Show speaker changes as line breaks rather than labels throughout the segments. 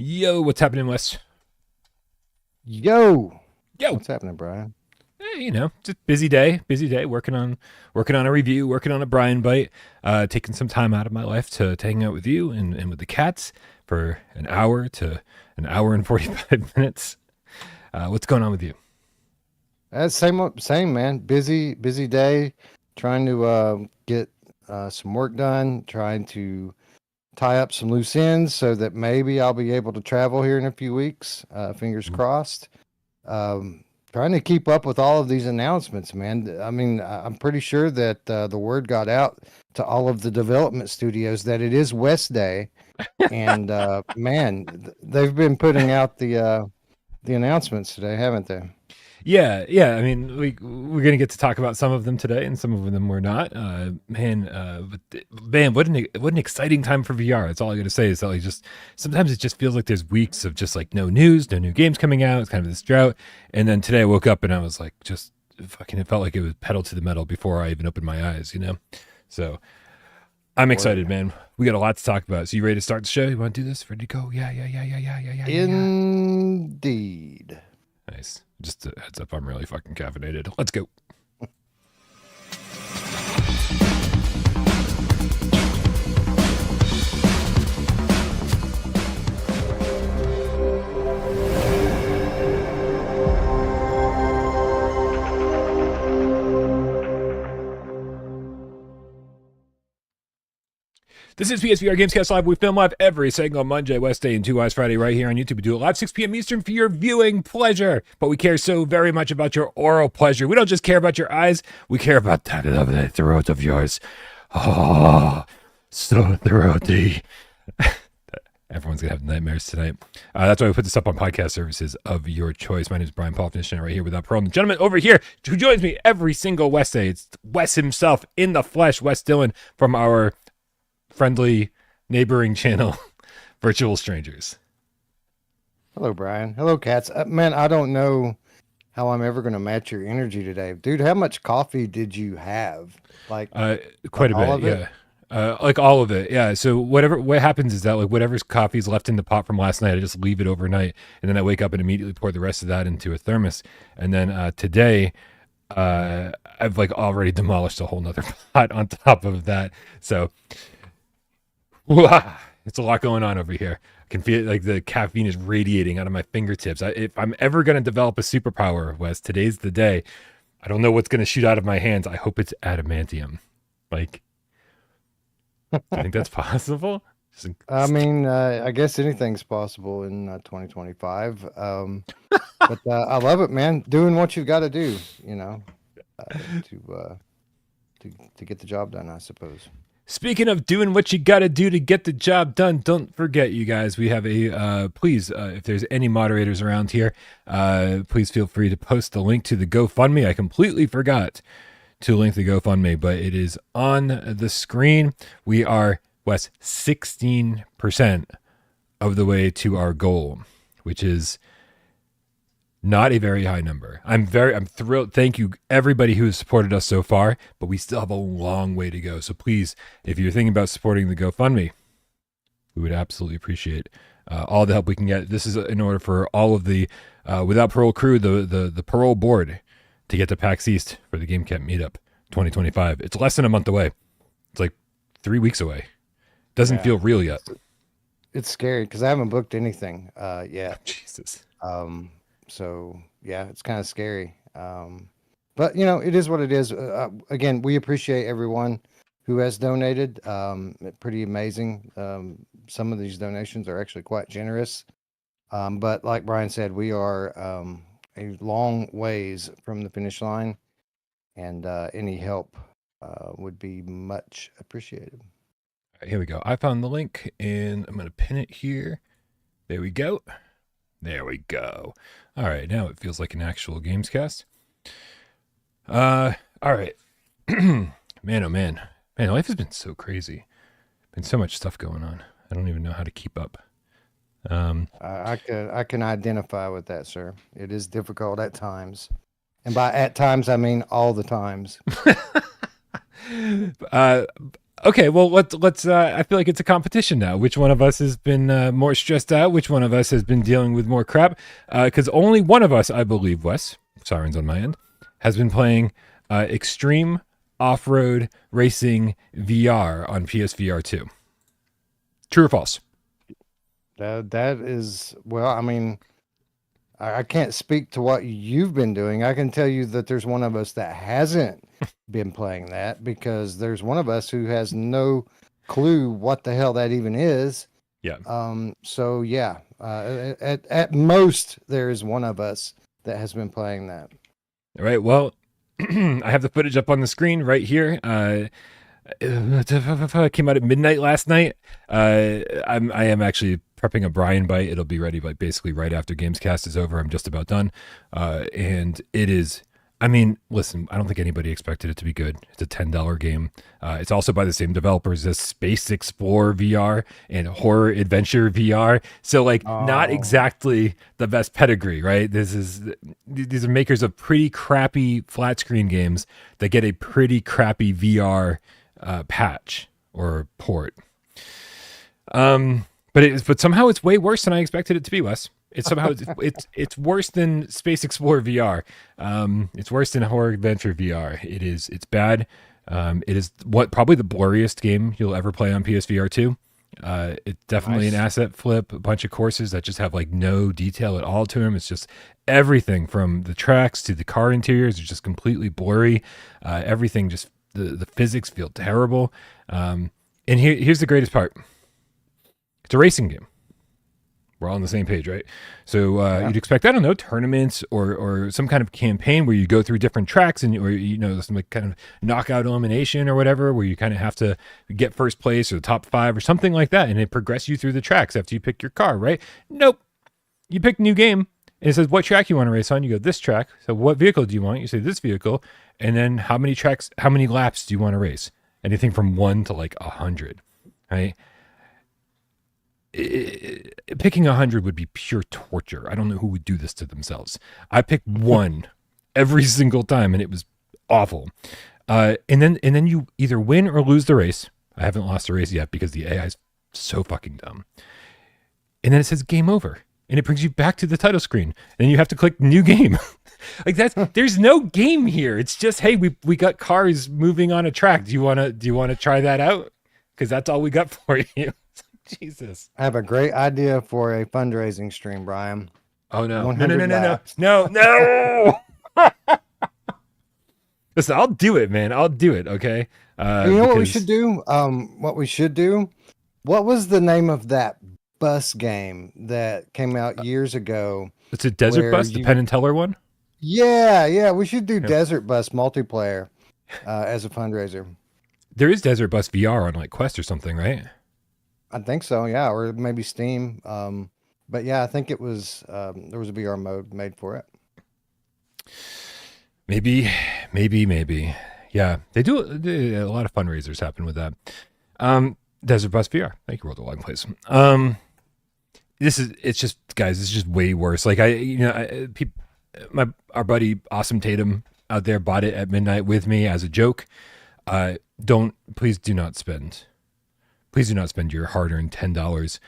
Yo, what's happening, Wes?
Yo,
Yo,
what's happening, Brian?
just busy day, working on a review, working on a Brian bite, taking some time out of my life to hang out with you and with the cats for an hour to an hour and 45 minutes. What's going on with you?
Same man. Busy day. Trying to get some work done. Trying to tie up some loose ends so that maybe I'll be able to travel here in a few weeks. Fingers crossed. Um, Trying to keep up with all of these announcements, man. I mean, I'm pretty sure that the word got out to all of the development studios that it is West Day, and man, they've been putting out the announcements today, haven't they?
Yeah. I mean, we're gonna get to talk about some of them today, and some of them we're not. Man, what an exciting time for VR. That's all I gotta say is that like just sometimes it just feels like there's weeks of just like no news, no new games coming out. It's kind of this drought, and then today I woke up and I was like, just fucking. It felt like it was pedal to the metal before I even opened my eyes. So I'm
Boy,
excited, man. We got a lot to talk about. So you ready to start the show? You want to do this? Ready to go? Yeah.
indeed.
Nice. Just a heads up, I'm really fucking caffeinated. Let's go. This is PSVR GameScast Live. We film live every single Monday, Wednesday, and 2 Eyes Friday right here on YouTube. We do it live 6 p.m. Eastern for your viewing pleasure. But we care so very much about your oral pleasure. We don't just care about your eyes. We care about that lovely throat of yours. Oh, so throaty. Everyone's going to have nightmares tonight. That's why we put this up on podcast services of your choice. My name is Brian Paul, finishing right here without Parole. And the gentleman over here who joins me every single Wednesday, it's Wes himself in the flesh, Wes Dillon from our friendly neighboring channel, Virtual Strangers.
Hello, Brian. Hello, cats. Man, I don't know how I'm ever going to match your energy today. Dude, how much coffee did you have? Like,
Quite a
all
bit,
of it?
yeah. Like all of it, yeah. So what happens is that like whatever's coffee's left in the pot from last night, I just leave it overnight, and then I wake up and immediately pour the rest of that into a thermos. And then today, I've like already demolished a whole nother pot on top of that. So it's a lot going on over here. I can feel it, like the caffeine is radiating out of my fingertips. If I'm ever going to develop a superpower, Wes, today's the day. I don't know what's going to shoot out of my hands. I hope it's adamantium. Like, do you think that's possible?
I mean, I guess anything's possible in 2025. But I love it, man. Doing what you've got to do, to get the job done, I suppose.
Speaking of doing what you got to do to get the job done, don't forget, you guys, we have a, please, if there's any moderators around here, please feel free to post the link to the GoFundMe. I completely forgot to link the GoFundMe, but it is on the screen. We are, Wes, 16% of the way to our goal, which is not a very high number. I'm thrilled. Thank you, everybody who has supported us so far, but we still have a long way to go. So please, if you're thinking about supporting the GoFundMe, we would absolutely appreciate all the help we can get. This is in order for all of the Without Parole crew, the Parole board, to get to PAX East for the Game Camp meetup 2025. It's less than a month away. It's like 3 weeks away. Doesn't feel real yet.
It's scary because I haven't booked anything yet.
Jesus.
So yeah, it's kind of scary. But it is what it is. Again, we appreciate everyone who has donated. Pretty amazing. Some of these donations are actually quite generous. But like Brian said, we are a long ways from the finish line, and any help would be much appreciated.
All right, here we go. I found the link and I'm going to pin it here. There we go. There we go. All right, now it feels like an actual GamesCast. All right. Man, oh man. Man, life has been so crazy. Been so much stuff going on. I don't even know how to keep up.
I can identify with that, sir. It is difficult at times. And by at times, I mean all the times.
Okay, well let's I feel like it's a competition now. Which one of us has been more stressed out? Which one of us has been dealing with more crap? Because only one of us, I believe, Wes, sirens on my end, has been playing extreme off-road racing VR on PSVR2. True or false?
That is, well, I mean, I can't speak to what you've been doing. I can tell you that there's one of us that hasn't been playing that, because there's one of us who has no clue what the hell that even is.
Yeah.
So yeah, at most there is one of us that has been playing that.
All right. Well, I have the footage up on the screen right here. It came out at midnight last night. I am actually prepping a Brian bite. It'll be ready like basically right after GamesCast is over. I'm just about done. And it is. I mean, listen, I don't think anybody expected it to be good. It's a $10 game. It's also by the same developers as Space Explorer VR and Horror Adventure VR. So, like, not
Oh,
exactly the best pedigree, right? These are makers of pretty crappy flat screen games that get a pretty crappy VR patch or port. But somehow it's way worse than I expected it to be, Wes. It's worse than Space Explorer VR. It's worse than Horror Adventure VR. It's bad. It is probably the blurriest game you'll ever play on PSVR 2. It's definitely an
nice.
asset flip, a bunch of courses that just have like no detail at all to them. It's just everything from the tracks to the car interiors are just completely blurry. Everything just the physics feel terrible. And here's the greatest part. It's a racing game. We're all on the same page, right? So
Yeah.
you'd expect, I don't know, tournaments or some kind of campaign where you go through different tracks and or some like kind of knockout elimination or whatever, where you kind of have to get first place or the top 5 or something like that, and it progress you through the tracks after you pick your car, right? Nope. You pick a new game and it says what track you want to race on. You go this track. So what vehicle do you want? You say this vehicle, and then how many laps do you want to race? Anything from 1 to like 100, right? Picking 100 would be pure torture. I don't know who would do this to themselves. I picked 1 every single time, and it was awful. And then you either win or lose the race. I haven't lost the race yet because the AI is so fucking dumb. And then it says game over, and it brings you back to the title screen, and you have to click new game. Like there's no game here. It's just, hey, we got cars moving on a track. Do you wanna try that out? Because that's all we got for you. Jesus.
I have a great idea for a fundraising stream, Brian.
Oh no. No, no, no,
100
no, no.
laps.
No, no. Listen, I'll do it, man. I'll do it, okay?
You know what we should
Because
do? What we should do? What was the name of that bus game that came out years ago?
it's a desert
Where
bus, the Penn and Teller one.
Yeah, we should do
Yeah.
Desert Bus multiplayer as a fundraiser.
There is Desert Bus VR on like Quest or something, right?
I think so, yeah, or maybe Steam. But yeah, I think it was there was a VR mode made for it.
Maybe. Yeah, they do a lot of fundraisers happen with that. Desert Bus VR. Thank you, World of Long Place. It's just guys, it's just way worse. Like our buddy Awesome Tatum out there bought it at midnight with me as a joke. Please do not spend your hard-earned $10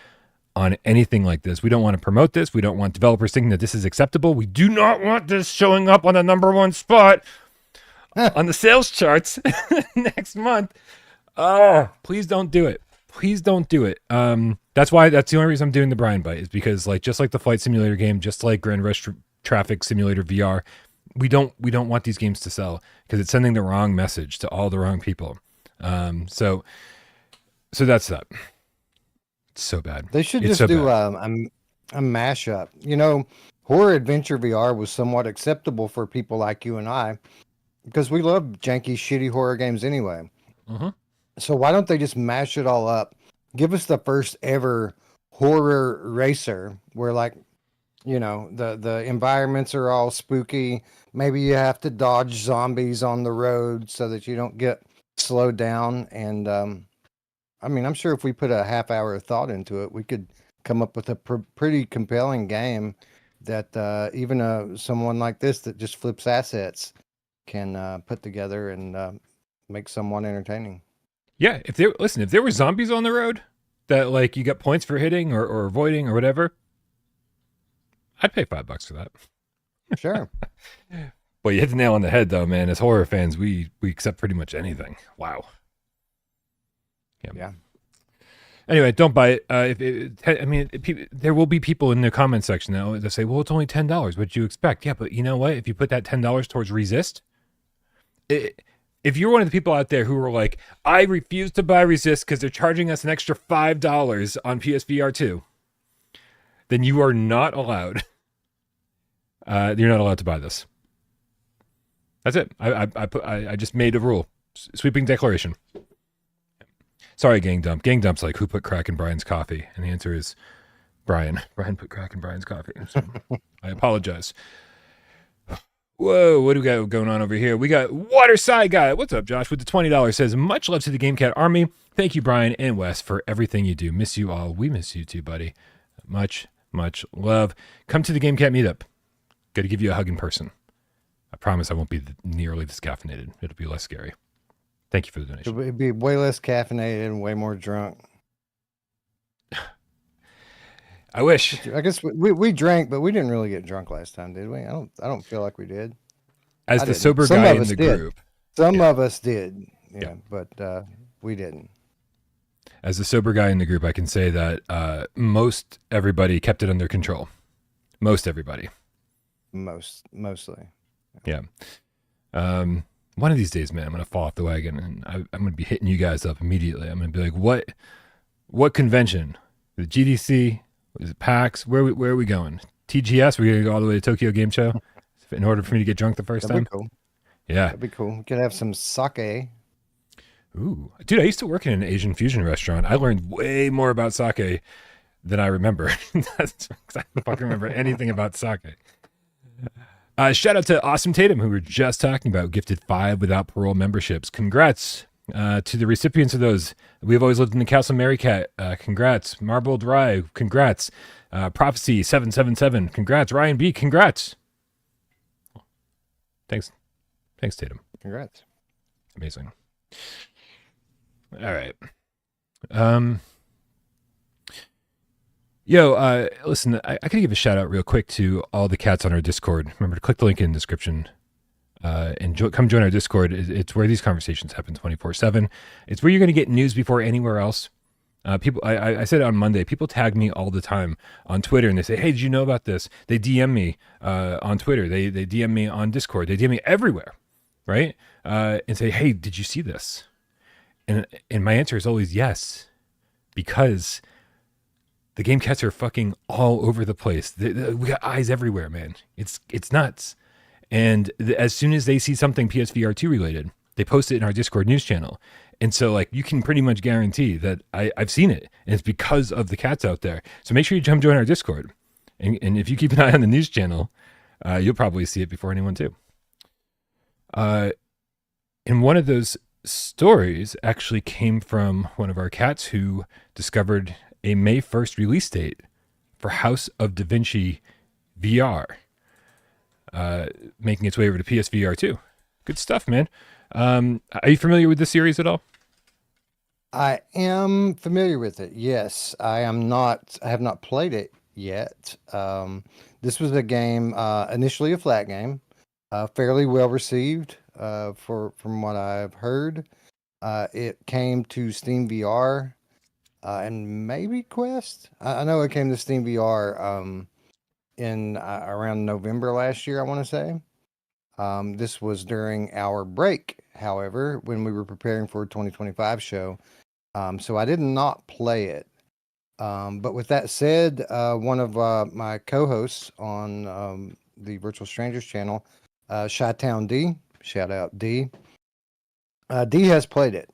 on anything like this. We don't want to promote this. We don't want developers thinking that this is acceptable. We do not want this showing up on the #1 spot on the sales charts next month. Oh, please don't do it. Please don't do it. That's the only reason I'm doing the Brian bite is because just like the flight simulator game, just like Grand Rush Traffic Simulator VR, we don't want these games to sell because it's sending the wrong message to all the wrong people. So that's that. It's so bad.
They should
It's
just
so
do
bad.
a mashup. You know, Horror Adventure VR was somewhat acceptable for people like you and I because we love janky, shitty horror games anyway.
Uh-huh.
So why don't they just mash it all up? Give us the first ever horror racer where the environments are all spooky. Maybe you have to dodge zombies on the road so that you don't get slowed down. And I mean, I'm sure if we put a half hour of thought into it, we could come up with a pretty compelling game that even someone like this that just flips assets can put together and make someone entertaining.
Yeah, if there were zombies on the road that like you got points for hitting or avoiding or whatever, I'd pay $5 for that.
Sure.
Well, you hit the nail on the head, though, man. As horror fans, we accept pretty much anything. Wow.
Yeah.
Anyway, don't buy it. There will be people in the comment section now that say, "Well, it's only $10. What'd you expect?" Yeah, but you know what? If you put that $10 towards Resist, if you're one of the people out there who are like, "I refuse to buy Resist because they're charging us an extra $5 on PSVR2," then you are not allowed. You're not allowed to buy this. That's it. I just made a rule. Sweeping declaration. Sorry, Gang Dump. Gang Dump's like, who put crack in Brian's coffee? And the answer is Brian. Brian put crack in Brian's coffee. So I apologize. Whoa, what do we got going on over here? We got Waterside Guy. What's up, Josh? With the $20 says, much love to the GameCat Army. Thank you, Brian and Wes, for everything you do. Miss you all. We miss you too, buddy. Much, much love. Come to the GameCat meetup. Got to give you a hug in person. I promise I won't be nearly this caffeinated. It'll be less scary. Thank you for the donation.
It'd be way less caffeinated and way more drunk.
I wish.
I guess we drank, but we didn't really get drunk last time, did we? I don't feel like we did.
As the sober guy in the group.
Some of us did. Yeah. But we didn't.
As the sober guy in the group, I can say that most everybody kept it under control. Most everybody.
Mostly.
Yeah. One of these days, man, I'm going to fall off the wagon and I'm going to be hitting you guys up immediately. I'm going to be like, what convention? The GDC? Is it PAX? Where are we going? TGS? We're going to go all the way to Tokyo Game Show in order for me to get drunk the first time?
That'd be cool.
Yeah.
That'd be cool. We could have some sake.
Ooh. Dude, I used to work in an Asian fusion restaurant. I learned way more about sake than I remember. That's because I don't fucking remember anything about sake. Shout out to Awesome Tatum, who we were just talking about, gifted 5 without parole memberships. Congrats to the recipients of those. We've always lived in the Castle Marycat. Congrats. Marble Dry. Congrats. Prophecy 777. Congrats. Ryan B. Congrats. Thanks, Tatum.
Congrats.
Amazing. All right. Listen, I could give a shout out real quick to all the cats on our Discord. Remember to click the link in the description and come join our Discord. It's where these conversations happen 24/7. It's where you're going to get news before anywhere else. I said it on Monday. People tag me all the time on Twitter and they say, "Hey, did you know about this?" They DM me on Twitter. They DM me on Discord. They DM me everywhere, right? And say, "Hey, did you see this?" And my answer is always yes, because the game cats are fucking all over the place. We got eyes everywhere, man. It's nuts. And as soon as they see something PSVR2 related, they post it in our Discord news channel. And so, like, you can pretty much guarantee that I've seen it, and it's because of the cats out there. So make sure you join our Discord. And if you keep an eye on the news channel, you'll probably see it before anyone too. And one of those stories actually came from one of our cats who discovered a May 1st release date for House of DaVinci VR, making its way over to PSVR2. Good stuff, man. Are you familiar with this series at all?
I am familiar with it. Yes, I am not. I have not played it yet. This was a game, initially a flat game, fairly well received from what I've heard. It came to Steam VR and maybe Quest. I know it came to Steam VR in around November last year, I want to say. This was during our break, however, when we were preparing for a 2025 show. So I did not play it. But with that said, one of my co-hosts on the Virtual Strangers channel, Chi-Town D, shout out D. D has played it,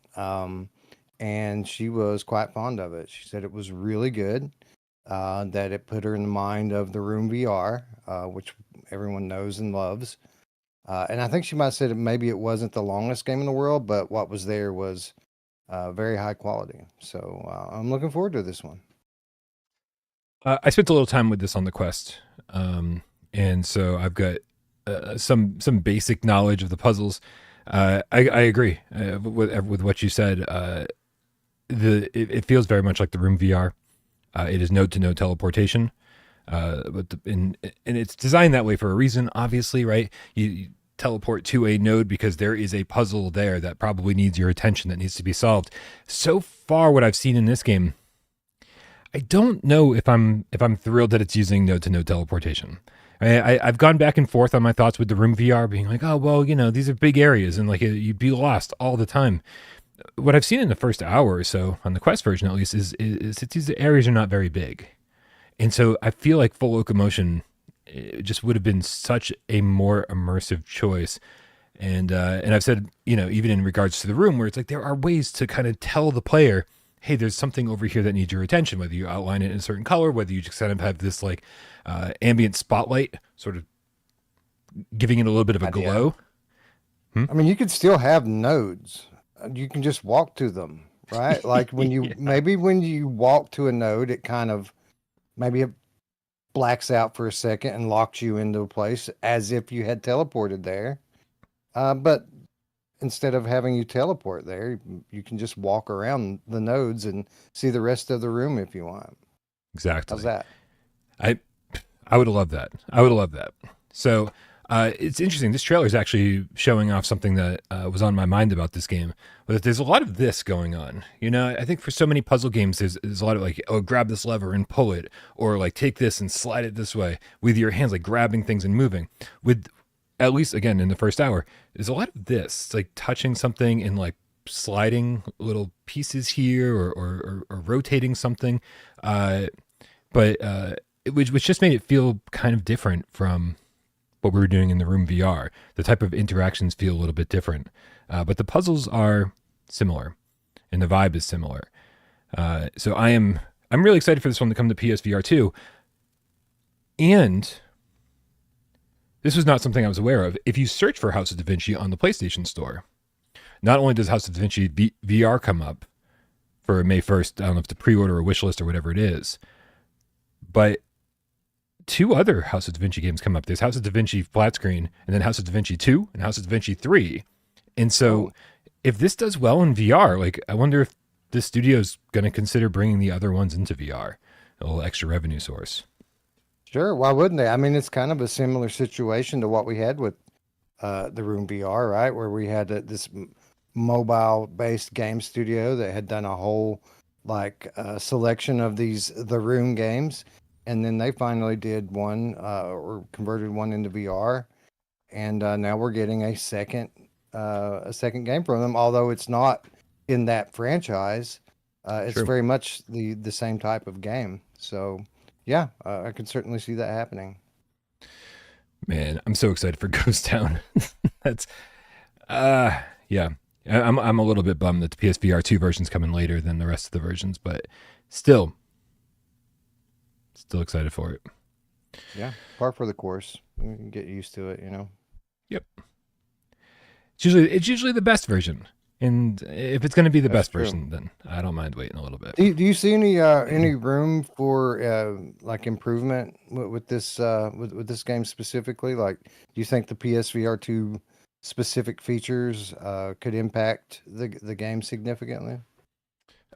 and she was quite fond of it. She said it was really good, that it put her in the mind of the Room VR, which everyone knows and loves. And I think she might have said maybe it wasn't the longest game in the world, but what was there was very high quality. So I'm looking forward to this one.
I spent a little time with this on the Quest, and so I've got some basic knowledge of the puzzles. I agree with what you said. It feels very much like the Room VR. It is node to node teleportation, and it's designed that way for a reason. Obviously, right? You teleport to a node because there is a puzzle there that probably needs your attention, that needs to be solved. So far, what I've seen in this game, I don't know if I'm thrilled that it's using node to node teleportation. I've gone back and forth on my thoughts with the Room VR, being like, oh well, these are big areas, and like you'd be lost all the time. What I've seen in the first hour or so on the Quest version, at least, is that these areas are not very big, and so I feel like full locomotion just would have been such a more immersive choice. And I've said, even in regards to the room, where it's like there are ways to kind of tell the player, hey, there's something over here that needs your attention, whether you outline it in a certain color, whether you just kind of have this like ambient spotlight sort of giving it a little bit of a glow.
I mean, you could still have nodes. You can just walk to them, right? Like when you maybe when you walk to a node, it kind of maybe it blacks out for a second and locks you into a place as if you had teleported there. But instead of having you teleport there, you can just walk around the nodes and see the rest of the room if you want.
Exactly.
How's that?
I would have loved that. I would have loved that. So it's interesting. This trailer is actually showing off something that was on my mind about this game. But there's a lot of this going on. I think for so many puzzle games, there's a lot of like, oh, grab this lever and pull it, or like take this and slide it this way with your hands, like grabbing things and moving. With at least again in the first hour, there's a lot of this. It's like touching something and like sliding little pieces here or rotating something, which just made it feel kind of different from what we were doing in the Room VR. The type of interactions feel a little bit different, but the puzzles are similar, and the vibe is similar. So I'm really excited for this one to come to PSVR2. And this was not something I was aware of. If you search for House of DaVinci on the PlayStation Store, not only does House of DaVinci VR come up for May 1st, I don't know if it's a pre-order or wish list or whatever it is, but two other House of DaVinci games come up. There's House of DaVinci flat screen, and then House of DaVinci 2 and House of DaVinci 3. And so if this does well in VR, like I wonder if the studio's going to consider bringing the other ones into VR, a little extra revenue source.
Sure, why wouldn't they? I mean, it's kind of a similar situation to what we had with the Room VR, right? Where we had this mobile-based game studio that had done a whole selection of the Room games, and then they finally did one or converted one into VR, and now we're getting a second game from them. Although it's not in that franchise, it's
True.
very much the same type of game. So. Yeah, I can certainly see that happening.
Man, I'm so excited for Ghost Town. That's, yeah. I'm a little bit bummed that the PSVR2 version's coming later than the rest of the versions, but still excited for it.
Yeah, par for the course. You can get used to it,
Yep. It's usually the best version. And if it's going to be the best version, then I don't mind waiting a little bit.
Do you see any room for improvement with this with this game specifically? Like, do you think the PSVR2 specific features could impact the game significantly?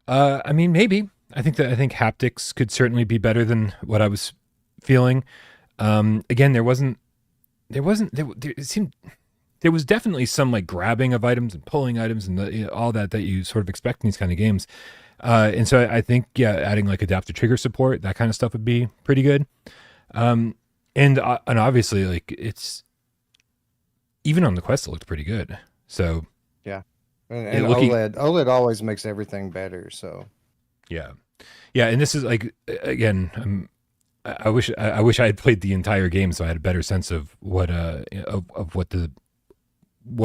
I mean, maybe. I think haptics could certainly be better than what I was feeling. Again, it seemed. There was definitely some like grabbing of items and pulling items and all that you sort of expect in these kind of games. And so I think, adding like adaptive trigger support, that kind of stuff would be pretty good. And obviously like it's even on the Quest, it looked pretty good. So
yeah. And OLED always makes everything better. So
yeah. And this is like, again, I wish I had played the entire game so I had a better sense of what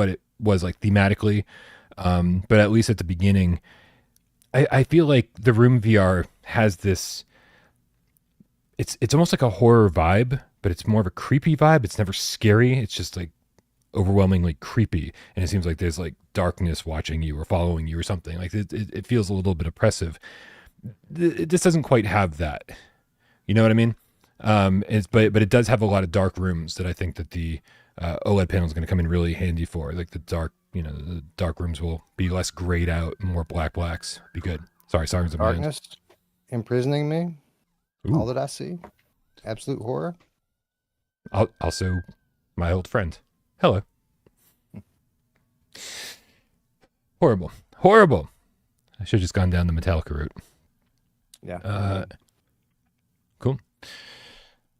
it was like thematically. But at least at the beginning, I feel like the Room VR has this, it's almost like a horror vibe, but it's more of a creepy vibe. It's never scary. It's just like overwhelmingly creepy. And it seems like there's like darkness watching you or following you or something. Like it feels a little bit oppressive. This doesn't quite have that. You know what I mean? But it does have a lot of dark rooms that I think that the OLED panel is going to come in really handy for like the dark. The dark rooms will be less grayed out, more blacks. Be good. Sorry, Sirens of Mind.
Darkness imprisoning me. All
Ooh,
that I see. Absolute horror.
also my old friend. Hello. Horrible. Horrible. I should have just gone down the Metallica route.
Yeah.
Cool.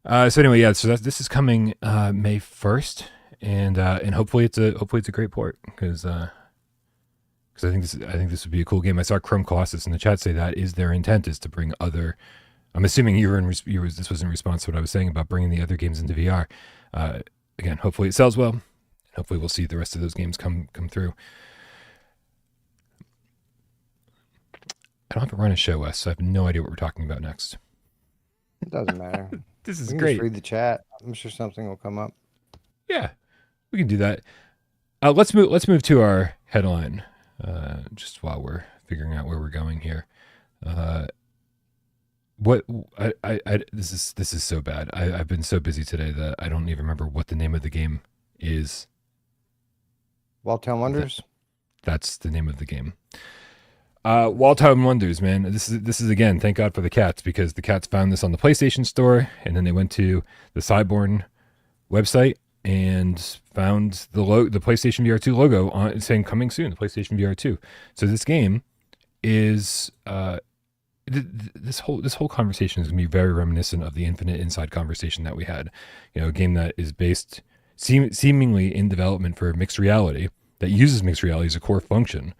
So anyway, yeah. So this is coming May 1st, and hopefully it's a great port because I think this would be a cool game. I saw Chrome Colossus in the chat say that is their intent is to bring other. I'm assuming this was in response to what I was saying about bringing the other games into VR. Again, hopefully it sells well. Hopefully we'll see the rest of those games come through. I don't have to run a show, Wes, so I have no idea what we're talking about next.
It doesn't matter.
This is
We can
great.
just read the chat. I'm sure something will come up.
Yeah, we can do that. Let's move to our headline. Just while we're figuring out where we're going here. What this is so bad. I've been so busy today that I don't even remember what the name of the game is.
Wild Town Wonders.
That's the name of the game. Wild Town Wonders, man. This is again. Thank God for the cats, because the cats found this on the PlayStation Store, and then they went to the Cyborn website and found the PlayStation VR2 logo on saying coming soon. The PlayStation VR2. So this game is this whole conversation is going to be very reminiscent of the Infinite Inside conversation that we had. A game that is based seemingly in development for mixed reality, that uses mixed reality as a core function,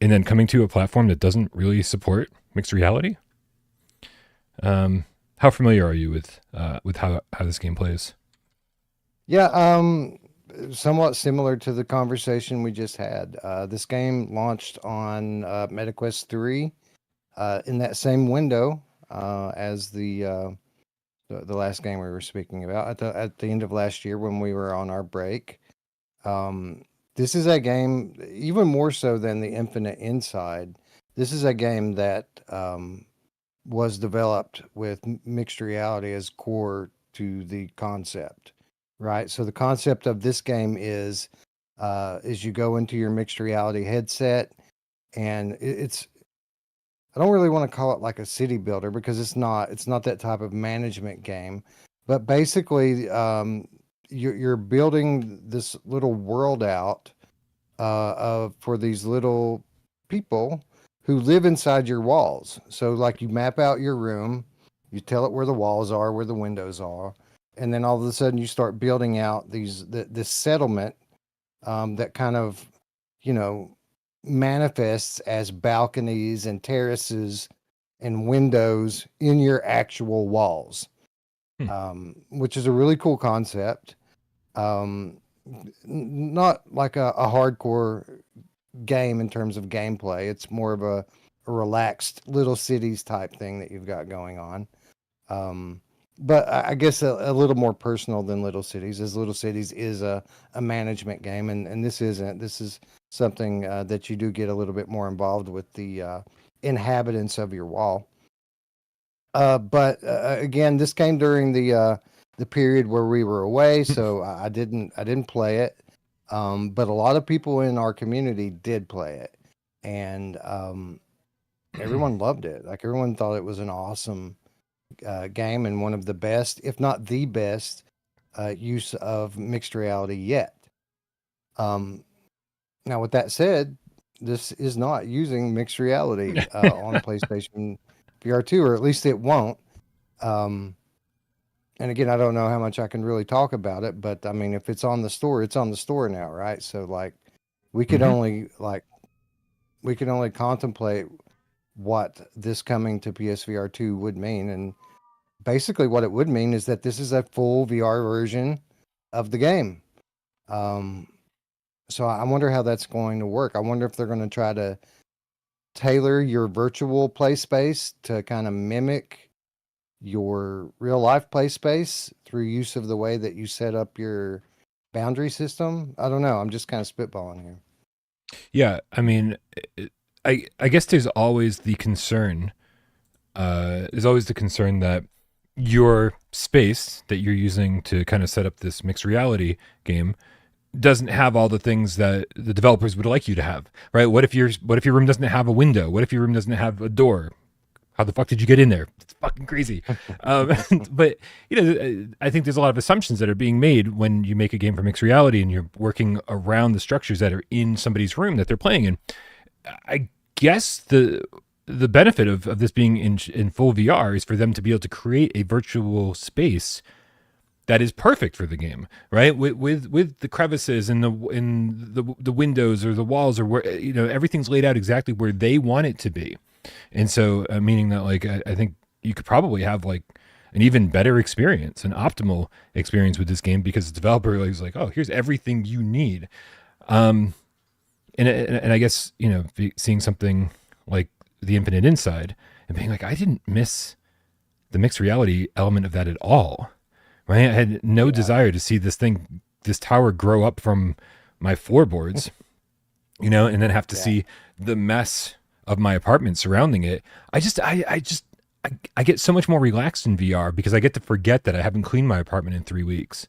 and then coming to a platform that doesn't really support mixed reality. How familiar are you with how this game plays?
Yeah, somewhat similar to the conversation we just had. This game launched on MetaQuest 3 in that same window as the last game we were speaking about at the end of last year when we were on our break. This is a game, even more so than the Infinite Inside. This is a game that was developed with mixed reality as core to the concept, right? So the concept of this game is you go into your mixed reality headset, and it's I don't really want to call it like a city builder, because it's not that type of management game, but basically you're building this little world out for these little people who live inside your walls. So like you map out your room, you tell it where the walls are, where the windows are, and then all of a sudden you start building out this settlement that kind of, manifests as balconies and terraces and windows in your actual walls, which is a really cool concept. Not like a hardcore game in terms of gameplay. It's more of a relaxed Little Cities type thing that you've got going on. But I guess a little more personal than Little Cities, as Little Cities is a management game, and this isn't. This is something that you do get a little bit more involved with the inhabitants of your wall. But again, this came during the period where we were away, so I didn't play it. But a lot of people in our community did play it, and everyone loved it. Like, everyone thought it was an awesome game, and one of the best, if not the best, use of mixed reality yet. Now, with that said, this is not using mixed reality on PlayStation VR2, or at least it won't. And again, I don't know how much I can really talk about it, but I mean, if it's on the store, it's on the store now, right? So like, we could only contemplate what this coming to PSVR2 would mean, and basically what it would mean is that this is a full VR version of the game. So I wonder how that's going to work. I wonder if they're going to try to tailor your virtual play space to kind of mimic your real life play space through use of the way that you set up your boundary system. I don't know. I'm just kind of spitballing here.
Yeah, I mean, I guess there's always the concern. There's always the concern that your space that you're using to kind of set up this mixed reality game doesn't have all the things that the developers would like you to have, right? What if your room doesn't have a window? What if your room doesn't have a door? How the fuck did you get in there? It's fucking crazy. But I think there's a lot of assumptions that are being made when you make a game for mixed reality and you're working around the structures that are in somebody's room that they're playing in. I guess the benefit of this being in full VR is for them to be able to create a virtual space that is perfect for the game, right? With the crevices and the windows or the walls, or where everything's laid out exactly where they want it to be. And so, meaning that, like, I think you could probably have like an even better experience, an optimal experience with this game, because the developer is like, oh, here's everything you need. And I guess, seeing something like the Infinite Inside and being like, I didn't miss the mixed reality element of that at all, right? I had no desire to see this tower grow up from my floorboards, and then have to see the mess of my apartment surrounding it. I get so much more relaxed in VR because I get to forget that I haven't cleaned my apartment in 3 weeks,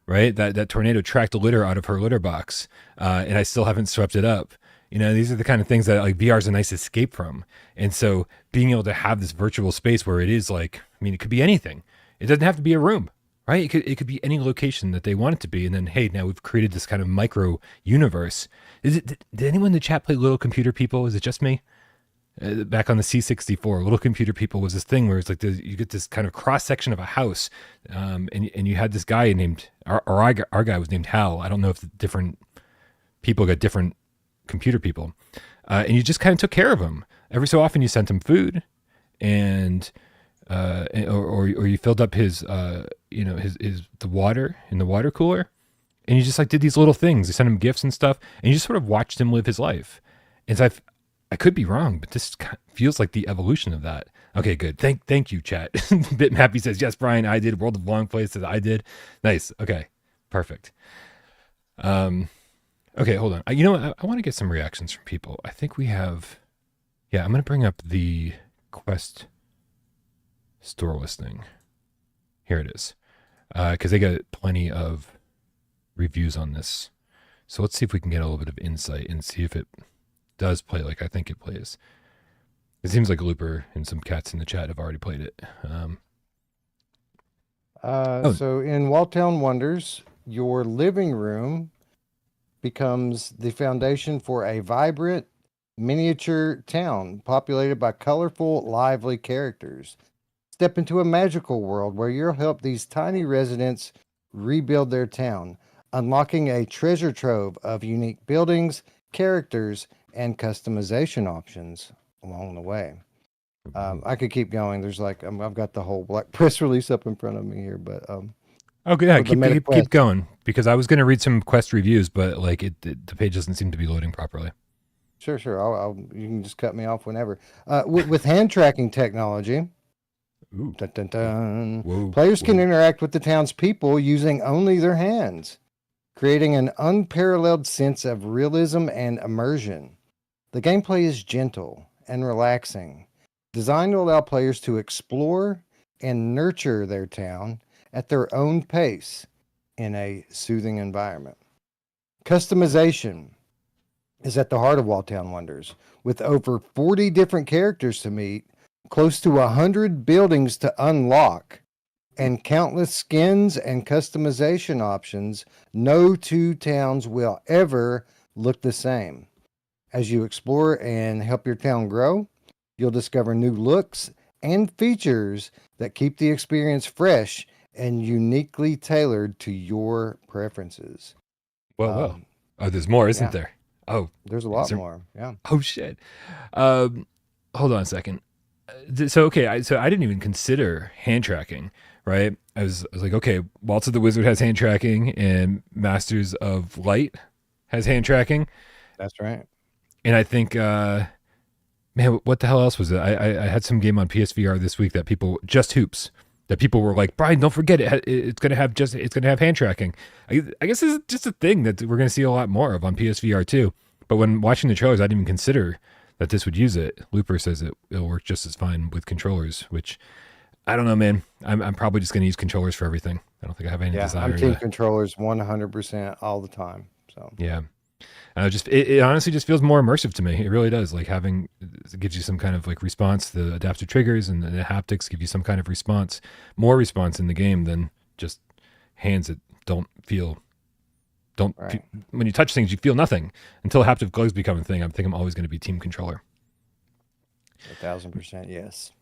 right? That tornado tracked a litter out of her litter box, and I still haven't swept it up. These are the kind of things that, like, VR is a nice escape from. And so being able to have this virtual space where it is like, it could be anything. It doesn't have to be a room, right? It could be any location that they want it to be. And then, hey, now we've created this kind of micro universe. Did anyone in the chat play Little Computer People? Is it just me? Back on the C64, Little Computer People was this thing where it's like you get this kind of cross section of a house, and you had this guy named our guy was named Hal. I don't know if the different people got different computer people, and you just kind of took care of him. Every so often, you sent him food, and or you filled up his the water in the water cooler, and you just like did these little things. You sent him gifts and stuff, and you just sort of watched him live his life. And so I could be wrong, but this feels like the evolution of that. Okay, good. Thank you, chat. Bitmappy says, yes, Brian, I did. World of Longplay says, I did. Nice. Okay, perfect. Okay, hold on. I want to get some reactions from people. I think we have... Yeah, I'm going to bring up the Quest store listing. Here it is. Because they got plenty of reviews on this. So let's see if we can get a little bit of insight and see if it does play like I think it plays. It seems like Looper and some cats in the chat have already played it.
So in Walltown Wonders, your living room becomes the foundation for a vibrant miniature town populated by colorful, lively characters. Step into a magical world where you'll help these tiny residents rebuild their town, unlocking a treasure trove of unique buildings, characters, and customization options along the way. I could keep going. There's like I've got the whole black press release up in front of me here, but
okay, yeah, keep going, because I was going to read some Quest reviews, but like the page doesn't seem to be loading properly.
Sure. You can just cut me off whenever. With hand tracking technology, dun, dun, dun,
Whoa,
players can interact with the town's people using only their hands, creating an unparalleled sense of realism and immersion. The gameplay is gentle and relaxing, designed to allow players to explore and nurture their town at their own pace in a soothing environment. Customization is at the heart of Walltown Wonders, with over 40 different characters to meet, close to 100 buildings to unlock, and countless skins and customization options. No two towns will ever look the same. As you explore and help your town grow, you'll discover new looks and features that keep the experience fresh and uniquely tailored to your preferences.
Well. Oh, there's more, isn't there? Oh,
there's a lot more. Yeah.
Oh shit. Hold on a second. So okay, I didn't even consider hand tracking, right? I was like, okay, Waltz of the Wizard has hand tracking, and Masters of Light has hand tracking.
That's right.
And I think, man, what the hell else was it? I had some game on PSVR this week that people were like, Brian, don't forget it. It's gonna have hand tracking. I guess this is just a thing that we're gonna see a lot more of on PSVR2. But when watching the trailers, I didn't even consider that this would use it. Looper says it'll work just as fine with controllers, which I don't know, man. I'm probably just going to use controllers for everything. I don't think I have any
Yeah,
desire
I'm team
to.
controllers 100% all the time. So
Yeah. It honestly just feels more immersive to me. It really does. Like having it gives you some kind of like response. The adaptive triggers and the haptics give you some kind of response, more response in the game than just hands that don't
right,
when you touch things you feel nothing until haptic gloves become a thing. I think I'm always going to be team controller.
1,000% yes.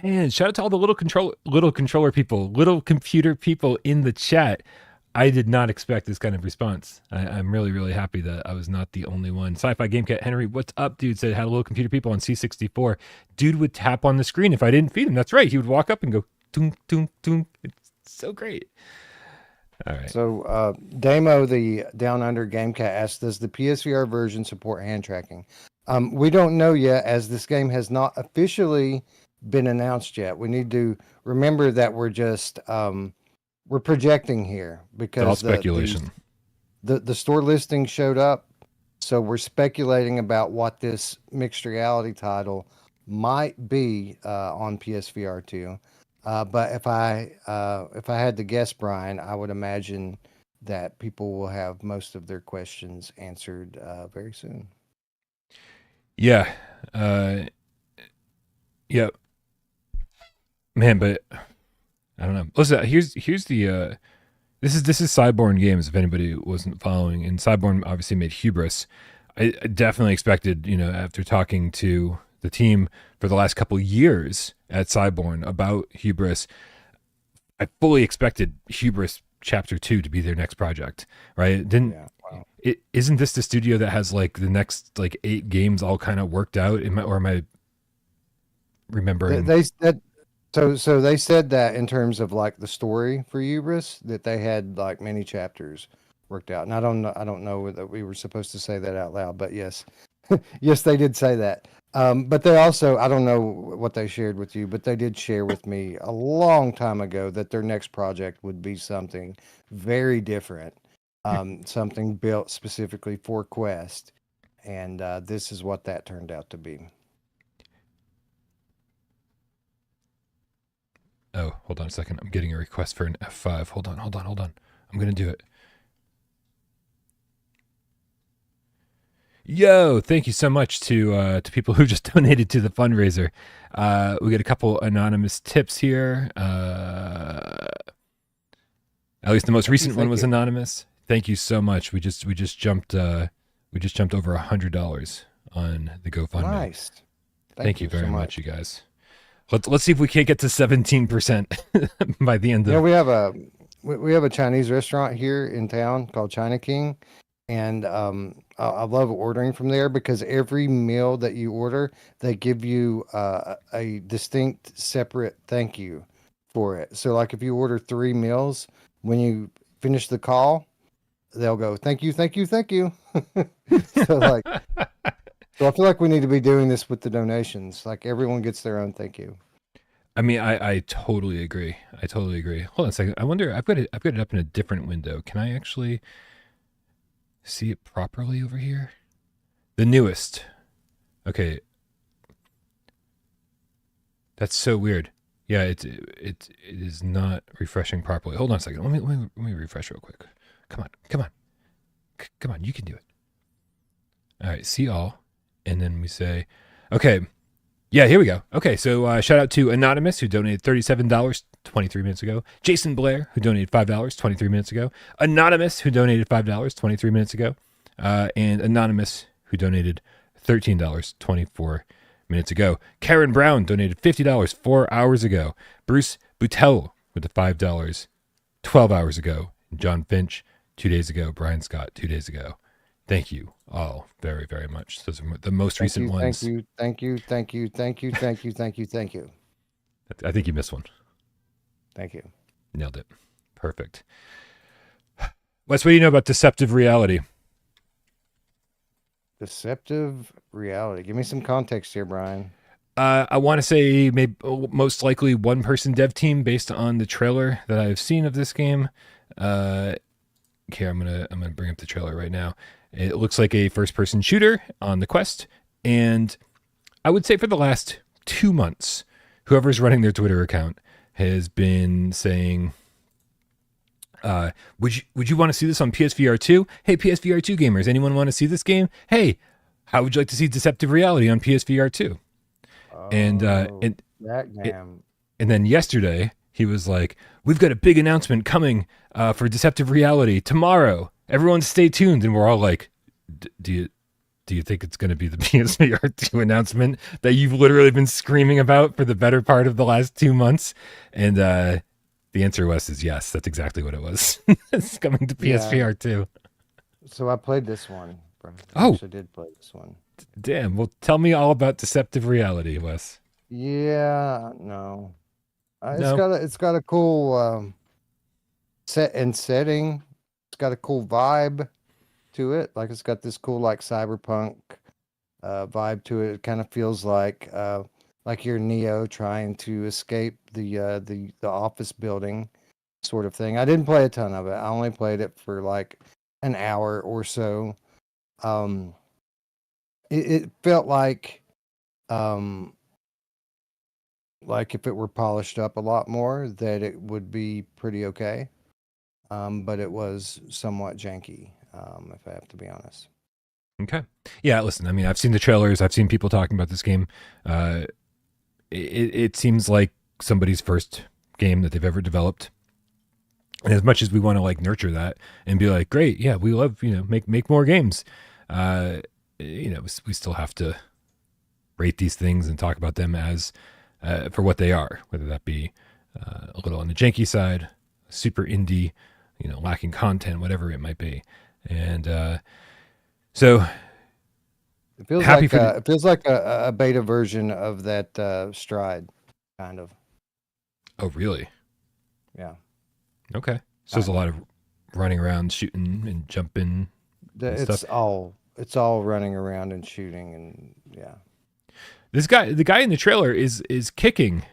And shout out to all the little controller people, little computer people in the chat. I did not expect this kind of response. I'm really, really happy that I was not the only one. Sci-Fi Game Cat Henry, what's up, dude? Said had a little computer people on C64. Dude would tap on the screen if I didn't feed him. That's right. He would walk up and go, toon, toon, toon. It's so great. All right.
So Damo, the Down Under Game Cat asked, does the PSVR version support hand tracking? We don't know yet, as this game has not officially been announced yet. We need to remember that we're just we're projecting here because
It's all speculation.
The store listing showed up, so we're speculating about what this mixed reality title might be on PSVR2. But if I had to guess, Brian, I would imagine that people will have most of their questions answered very soon.
Yeah. Yeah. Man, but I don't know. Listen, here's the this is Cyborn Games, if anybody wasn't following. And Cyborn obviously made Hubris. I definitely expected, after talking to the team for the last couple years at Cyborn about Hubris, I fully expected Hubris Chapter 2 to be their next project, right? Isn't this the studio that has like the next like 8 games all kind of worked out? Or am I remembering?
They said so. They said that in terms of like the story for Hubris, that they had like many chapters worked out. And I don't know that we were supposed to say that out loud, but yes, yes, they did say that. But they also, I don't know what they shared with you, but they did share with me a long time ago that their next project would be something very different, something built specifically for Quest. And this is what that turned out to be.
Oh, hold on a second. I'm getting a request for an F5. Hold on. I'm going to do it. Yo, thank you so much to people who just donated to the fundraiser. We get a couple anonymous tips here. At least the most recent one was anonymous. Thank you so much. We just jumped over $100 on the GoFundMe.
Nice.
Thank you very so much, you guys. Let's see if we can't get to 17% by the end of.
Yeah, we have a Chinese restaurant here in town called China King, and I love ordering from there because every meal that you order, they give you a distinct, separate thank you for it. So, like if you order 3 meals, when you finish the call, they'll go thank you, thank you, thank you. So I feel like we need to be doing this with the donations. Like everyone gets their own thank you.
I mean, I totally agree. Hold on a second. I wonder. I've got it up in a different window. Can I actually see it properly over here? The newest. Okay. That's so weird. Yeah, it is not refreshing properly. Hold on a second. Let me refresh real quick. Come on. You can do it. All right. See all. And then we say, okay, yeah, here we go. Okay, so shout out to Anonymous, who donated $37 23 minutes ago. Jason Blair, who donated $5 23 minutes ago. Anonymous, who donated $5 23 minutes ago. And Anonymous, who donated $13 24 minutes ago. Karen Brown donated $50 4 hours ago. Bruce Boutel with the $5 12 hours ago. John Finch 2 days ago. Brian Scott 2 days ago. Thank you all very, very much. Those are the most recent ones.
Thank you.
I think you missed one.
Thank you.
Nailed it. Perfect. Wes, what do you know about Deceptive Reality?
Deceptive Reality. Give me some context here, Brian.
I want to say maybe most likely one-person dev team based on the trailer that I've seen of this game. Okay, I'm gonna bring up the trailer right now. It looks like a first-person shooter on the Quest, and I would say for the last 2 months, whoever's running their Twitter account has been saying, would you want to see this on PSVR2? Hey, PSVR2 gamers, anyone want to see this game? Hey, how would you like to see Deceptive Reality on PSVR2? And
Oh, that
it,
game.
and then yesterday he was like, "We've got a big announcement coming for Deceptive Reality tomorrow. Everyone, stay tuned." And we're all like, "Do you think it's going to be the PSVR2 announcement that you've literally been screaming about for the better part of the last 2 months?" And the answer was is yes. That's exactly what it was. It's coming to
Yeah.
PSVR2.
So I played this one. I
Oh,
actually did play this one.
damn. Well, tell me all about Deceptive Reality, Wes.
Yeah, no.
No.
It's got a cool set and setting. It's got a cool vibe to it. Like it's got this cool like cyberpunk vibe to it. It kind of feels like you're Neo trying to escape the office building sort of thing. I didn't play a ton of it. I only played it for like an hour or so. Um, it felt um like if it were polished up a lot more, that it would be pretty okay. But it was somewhat janky, if I have to be honest.
Okay. Yeah, listen, I mean, I've seen the trailers. I've seen people talking about this game. It seems like somebody's first game that they've ever developed. And as much as we want to like nurture that and be like, great, yeah, we love, make more games. Uh, we still have to rate these things and talk about them as for what they are, whether that be a little on the janky side, super indie, lacking content, whatever it might be. And so happy for the.
It feels like a beta version of that Stride, kind of.
Oh, really?
Yeah,
Okay. So there's a
kind of.
lot of running around, shooting and jumping and stuff.
It's all running around and shooting and yeah.
The guy in the trailer is kicking,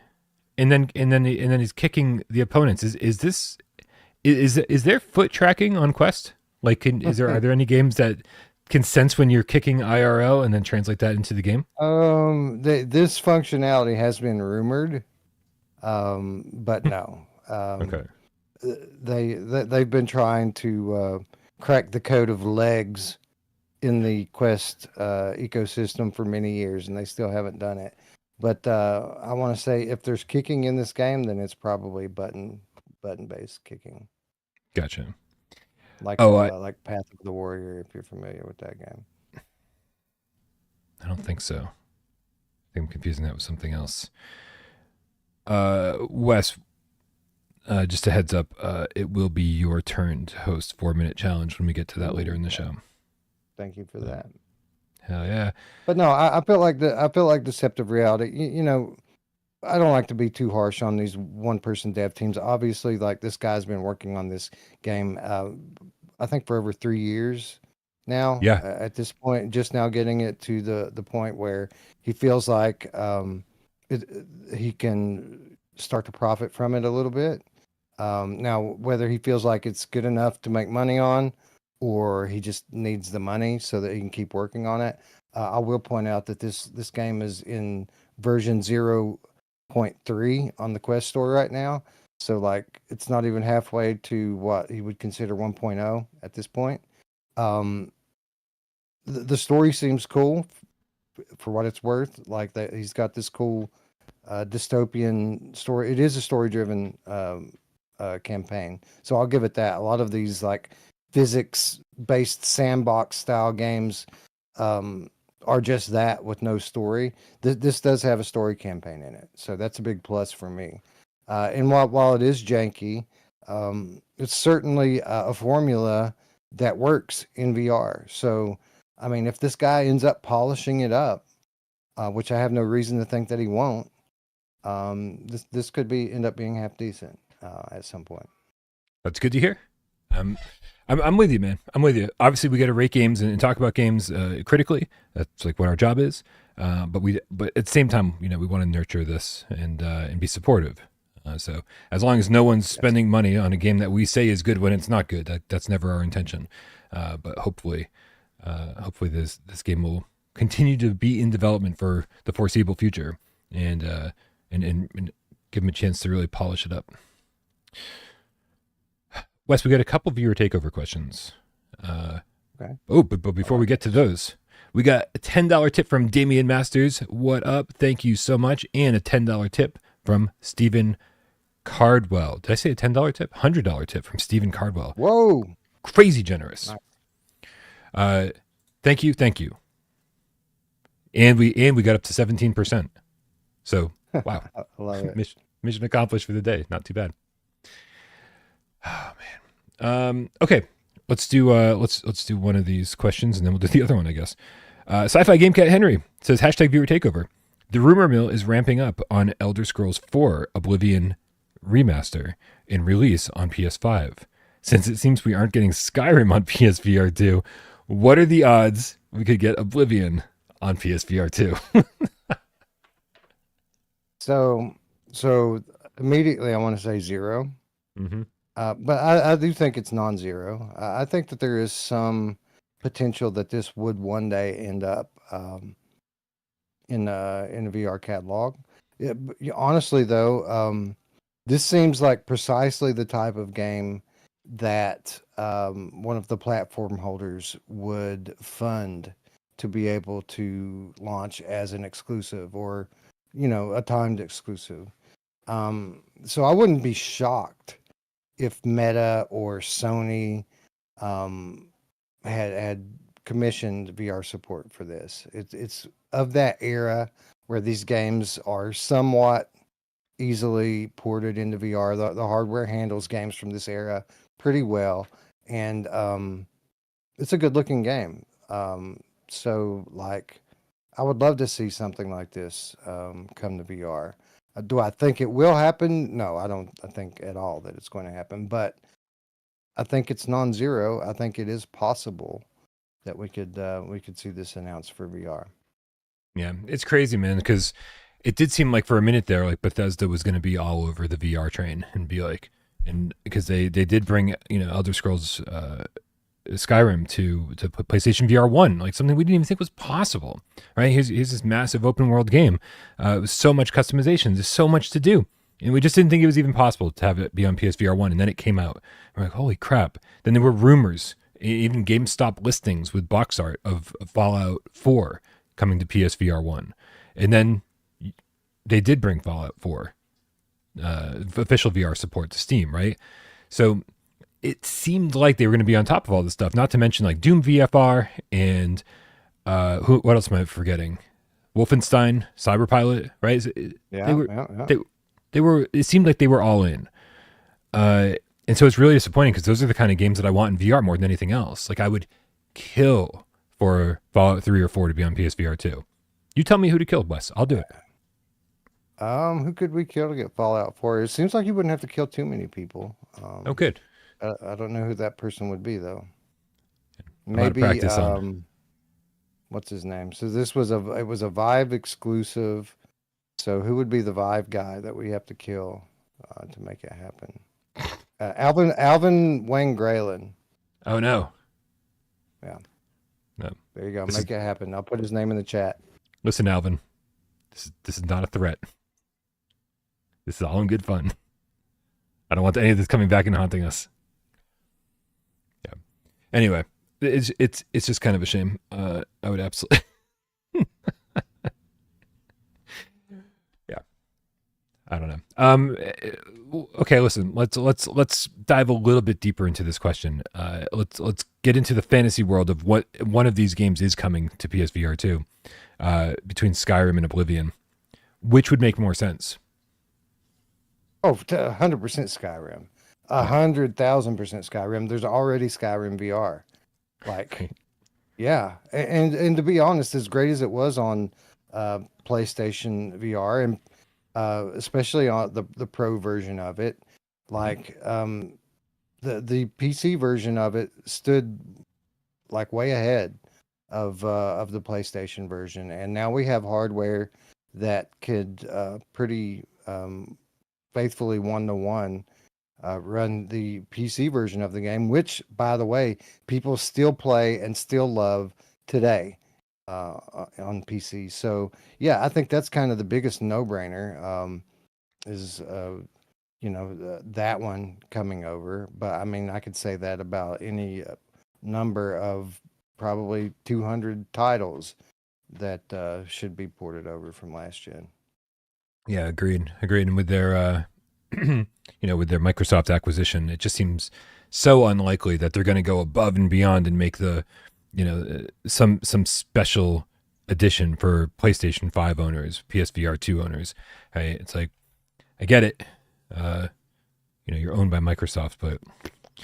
and then he's kicking the opponents. Is there foot tracking on Quest? Like, are there any games that can sense when you're kicking IRL and then translate that into the game?
This functionality has been rumored, but no.
Okay,
They've been trying to crack the code of legs in the Quest ecosystem for many years, and they still haven't done it. But I want to say if there's kicking in this game, then it's probably button based kicking,
gotcha. Oh,
like Path of the Warrior, if you're familiar with that game.
I don't think so. I think I'm confusing that with something else. Wes, just a heads up, it will be your turn to host 4 Minute Challenge when we get to that later in the show.
Thank you for that.
Hell yeah.
But no, I feel like Deceptive Reality. I don't like to be too harsh on these one person dev teams. Obviously, like this guy's been working on this game, I think for over 3 years now.
Yeah.
At this point, just now getting it to the point where he feels like he can start to profit from it a little bit. Now, whether he feels like it's good enough to make money on, or he just needs the money so that he can keep working on it. I will point out that this game is in version 0.3 on the Quest store right now. So like it's not even halfway to what he would consider 1.0 at this point. Um, the story seems cool for what it's worth. Like that he's got this cool dystopian story. It is a story driven campaign. So I'll give it that. A lot of these like physics based sandbox style games are just that with no story. This does have a story campaign in it, so that's a big plus for me. And while it is janky, it's certainly a formula that works in VR. So I mean, if this guy ends up polishing it up, which I have no reason to think that he won't, this could be end up being half decent at some point.
That's good to hear. I'm with you, man. I'm with you. Obviously, we got to rate games and talk about games critically. That's like what our job is. But at the same time, we want to nurture this and be supportive. So as long as no one's spending money on a game that we say is good when it's not good, that's never our intention. But hopefully this game will continue to be in development for the foreseeable future, and Give them a chance to really polish it up. Wes, we got a couple viewer takeover questions.
Okay.
But before we get to those, we got a $10 tip from Damian Masters. What up? Thank you so much. And a $10 tip from Stephen Cardwell. Did I say a $10 tip? $100 tip from Stephen Cardwell.
Whoa.
Crazy generous.
Nice.
Thank you. And we got up to 17%. So wow.
I love it.
Mission accomplished for the day. Not too bad. Oh man. Okay. Let's do one of these questions and then we'll do the other one, I guess. Sci-Fi Game Cat Henry says #viewer takeover. The rumor mill is ramping up on Elder Scrolls 4 Oblivion remaster in release on PS5. Since it seems we aren't getting Skyrim on PSVR2, what are the odds we could get Oblivion on PSVR2?
So immediately I want to say 0.
Mm-hmm.
But I do think it's non-zero. I think that there is some potential that this would one day end up in a VR catalog. Honestly, though, this seems like precisely the type of game that one of the platform holders would fund to be able to launch as an exclusive or, a timed exclusive. So I wouldn't be shocked if Meta or Sony had commissioned VR support for this. It's of that era where these games are somewhat easily ported into VR. The hardware handles games from this era pretty well, and it's a good looking game. So like, I would love to see something like this come to VR. Do I think it will happen? No, I don't. I think at all that it's going to happen, but I think it's non-zero. I think it is possible that we could see this announced for VR.
Yeah, it's crazy, man, because it did seem like for a minute there, like Bethesda was going to be all over the VR train and be like, and because they did bring Elder Scrolls Skyrim to PlayStation VR1, like something we didn't even think was possible, right? Here's this massive open world game with so much customization, there's so much to do, and we just didn't think it was even possible to have it be on PSVR1. And then it came out, we're like, holy crap! Then there were rumors, even GameStop listings with box art of Fallout 4 coming to PSVR1, and then they did bring Fallout 4 official VR support to Steam, right? So it seemed like they were going to be on top of all this stuff, not to mention like Doom VFR and what else am I forgetting? Wolfenstein, Cyberpilot, right? They were. It seemed like they were all in, and so it's really disappointing because those are the kind of games that I want in VR more than anything else. Like I would kill for Fallout 3 or 4 to be on PSVR 2. You tell me who to kill, Wes. I'll do it.
Who could we kill to get Fallout 4? It seems like you wouldn't have to kill too many people.
Oh, good.
I don't know who that person would be though.
Maybe
what's his name? So it was a Vive exclusive. So who would be the Vive guy that we have to kill to make it happen? Alvin Wayne Graylin.
Oh no.
Yeah.
No.
There you go. Make it happen. I'll put his name in the chat.
Listen, Alvin. This is not a threat. This is all in good fun. I don't want any of this coming back and haunting us. Yeah. Anyway, it's just kind of a shame. I would absolutely. Yeah. I don't know. Okay, listen. Let's dive a little bit deeper into this question. Let's get into the fantasy world of what one of these games is coming to PSVR 2, between Skyrim and Oblivion. Which would make more sense?
Oh, 100% Skyrim. 100,000% Skyrim. There's already Skyrim VR. Like, yeah. And to be honest, as great as it was on PlayStation VR, and especially on the Pro version of it, like the PC version of it stood like way ahead of the PlayStation version, and now we have hardware that could pretty faithfully 1-to-1 run the PC version of the game, which, by the way, people still play and still love today on PC. So yeah, I think that's kind of the biggest no-brainer. is that one coming over. But I mean, I could say that about any number of probably 200 titles that should be ported over from last gen.
Yeah, agreed. Agreed. And with their, with their Microsoft acquisition, it just seems so unlikely that they're going to go above and beyond and make the, some special edition for PlayStation 5 owners, PSVR2 owners. Right? It's like, I get it. You're owned by Microsoft, but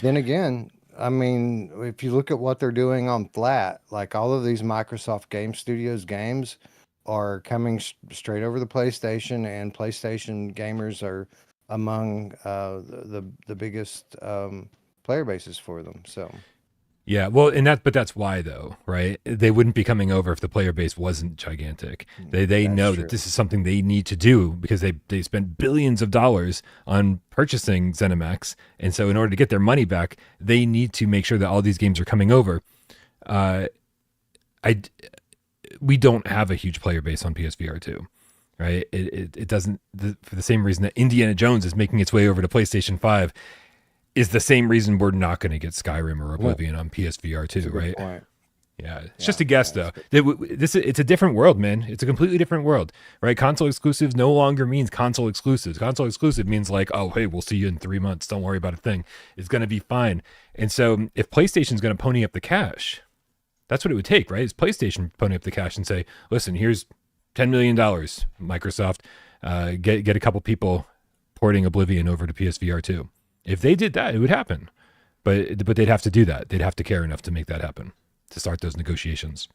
then again, I mean, if you look at what they're doing on flat, like all of these Microsoft Game Studios games are coming straight over the PlayStation, and PlayStation gamers are among the biggest player bases for them. So
yeah, well, but that's why though, right? They wouldn't be coming over if the player base wasn't gigantic. They know
true.
that this is something they need to do because they spent billions of dollars on purchasing ZeniMax, and so in order to get their money back, they need to make sure that all these games are coming over. We don't have a huge player base on PSVR 2, right? It doesn't, for the same reason that Indiana Jones is making its way over to PlayStation 5 is the same reason we're not going to get Skyrim or Oblivion on PSVR 2, right?
Point.
Yeah, it's just a guess though. It's a different world, man. It's a completely different world, right? Console exclusives no longer means console exclusives. Console exclusive means like, oh, hey, we'll see you in 3 months. Don't worry about a thing. It's going to be fine. And so if PlayStation's going to pony up the cash, that's what it would take, right? Is PlayStation pony up the cash and say, listen, here's $10 million, Microsoft. Get a couple people porting Oblivion over to PSVR 2. If they did that, it would happen. But they'd have to do that. They'd have to care enough to make that happen, to start those negotiations.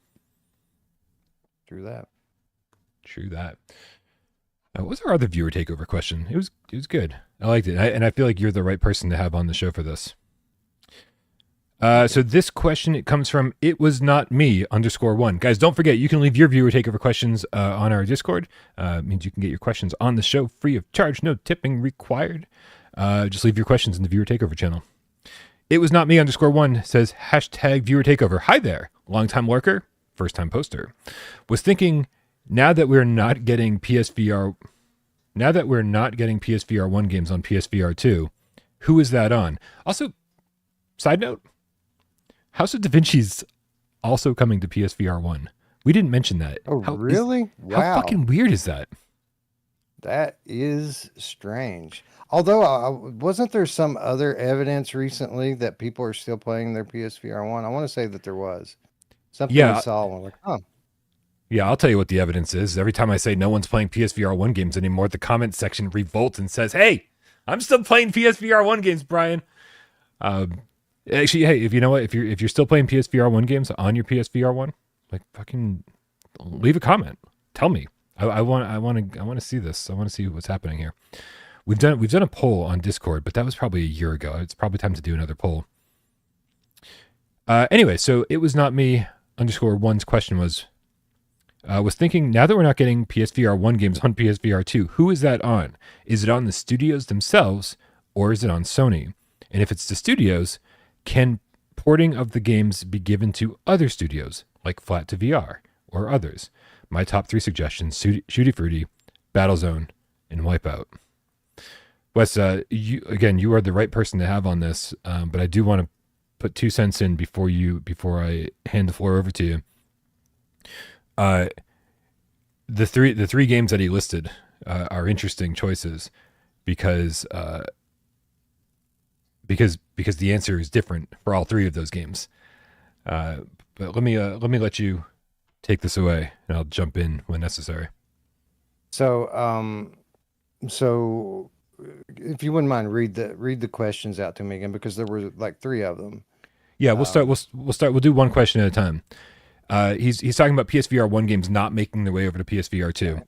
True that.
True that. What was our other viewer takeover question? It was good. I liked it. And I feel like you're the right person to have on the show for this. So this question, it comes from it was not me _1. Guys, don't forget, you can leave your viewer takeover questions on our Discord. It means you can get your questions on the show free of charge, no tipping required. Just leave your questions in the viewer takeover channel. It was not me _1 says hashtag viewer takeover. Hi there, longtime lurker, first time poster. Was thinking now that we're not getting PSVR 1 games on PSVR 2, who is that on? Also, side note, House of DaVinci's also coming to PSVR 1. We didn't mention that.
Oh, really? Wow.
How fucking weird is that?
That is strange. Although, wasn't there some other evidence recently that people are still playing their PSVR 1? I want to say that there was. Something we saw, and we're like, huh.
Yeah, I'll tell you what the evidence is. Every time I say no one's playing PSVR 1 games anymore, the comment section revolts and says, hey, I'm still playing PSVR 1 games, Brian. Actually, hey, if you know what, if you're still playing PSVR 1 games on your PSVR 1, like fucking leave a comment. Tell me. I want to see this. I want to see what's happening here. We've done a poll on Discord, but that was probably a year ago. It's probably time to do another poll. Anyway, so it was not me _1's question was thinking now that we're not getting PSVR 1 games on PSVR 2, who is that on? Is it on the studios themselves or is it on Sony? And if it's the studios, can porting of the games be given to other studios like Flat to VR or others? My top 3 suggestions: Shooty Fruity, Battlezone, and Wipeout. Wes, you are the right person to have on this, but I do want to put 2 cents in before I hand the floor over to you. The three games that he listed are interesting choices because the answer is different for all 3 of those games. But let me let you take this away, and I'll jump in when necessary.
So, so if you wouldn't mind, read the questions out to me again, because there were like 3 of them.
Yeah, we'll start. We'll do one question at a time. He's talking about PSVR 1 games not making their way over to PSVR 2,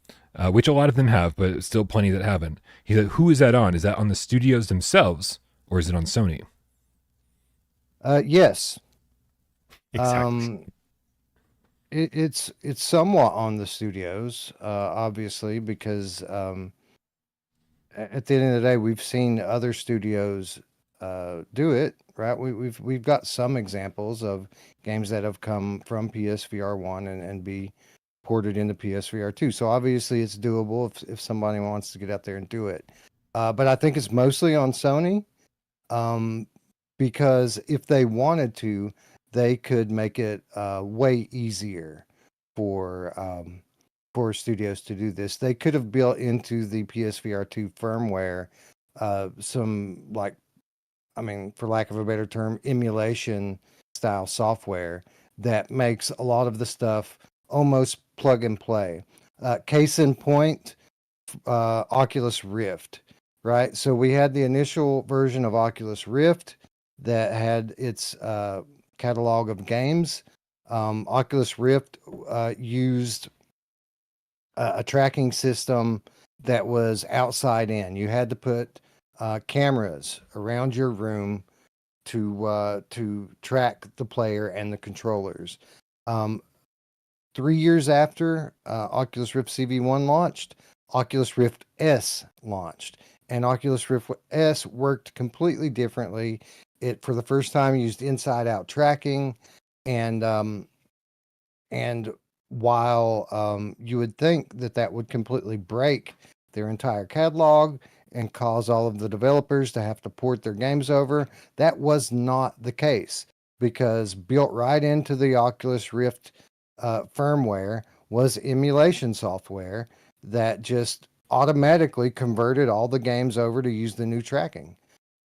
which a lot of them have, but still plenty that haven't. He said, who is that on? Is that on the studios themselves, or is it on Sony?
Yes.
Exactly.
It's somewhat on the studios, obviously, because at the end of the day, we've seen other studios do it, right? We've got some examples of games that have come from PSVR 1 and be ported into PSVR2. So obviously it's doable if somebody wants to get out there and do it. But I think it's mostly on Sony, because if they wanted to, they could make it way easier for studios to do this. They could have built into the PSVR2 firmware some, like, I mean, for lack of a better term, emulation style software that makes a lot of the stuff almost plug and play. Case in point, Oculus Rift, right? So we had the initial version of Oculus Rift that had its catalog of games. Oculus Rift used a tracking system that was outside in. You had to put cameras around your room to track the player and the controllers. 3 years after Oculus Rift CV1 launched, Oculus Rift S launched, and Oculus Rift S worked completely differently. It, for the first time, used inside-out tracking, and while you would think that that would completely break their entire catalog and cause all of the developers to have to port their games over, that was not the case, because built right into the Oculus Rift firmware was emulation software that just automatically converted all the games over to use the new tracking.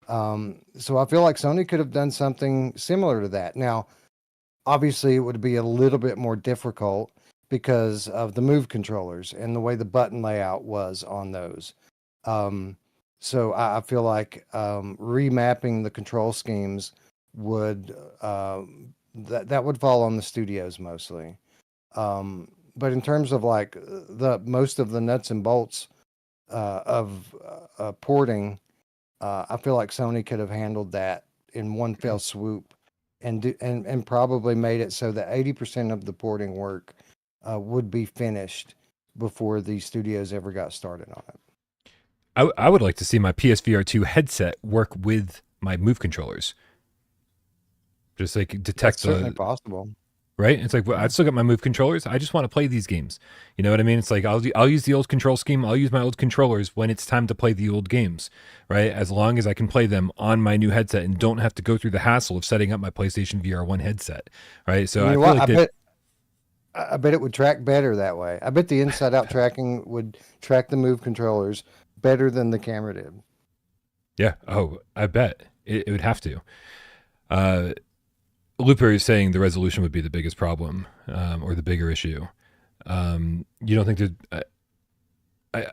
So I feel like Sony could have done something similar to that. Now, obviously, it would be a little bit more difficult because of the Move controllers and the way the button layout was on those. So I feel like remapping the control schemes would that would fall on the studios mostly. But in terms of like the most of the nuts and bolts of porting, I feel like Sony could have handled that in one fell swoop, and probably made it so that 80% of the porting work would be finished before the studios ever got started on it.
I would like to see my PSVR2 headset work with my Move controllers. Just like detect
That's certainly possible.
right? It's like, well, I've still got my Move controllers. I just want to play these games. You know what I mean? It's like I'll use the old control scheme. I'll use my old controllers when it's time to play the old games, right? As long as I can play them on my new headset and don't have to go through the hassle of setting up my PlayStation VR1 headset, right? So
You know
I
what?
feel like
I bet it would track better that way. I bet the inside-out tracking would track the Move controllers better than the camera did.
yeah. Oh, I bet it would have to. Looper is saying the resolution would be the biggest problem, or the bigger issue. You don't think that? I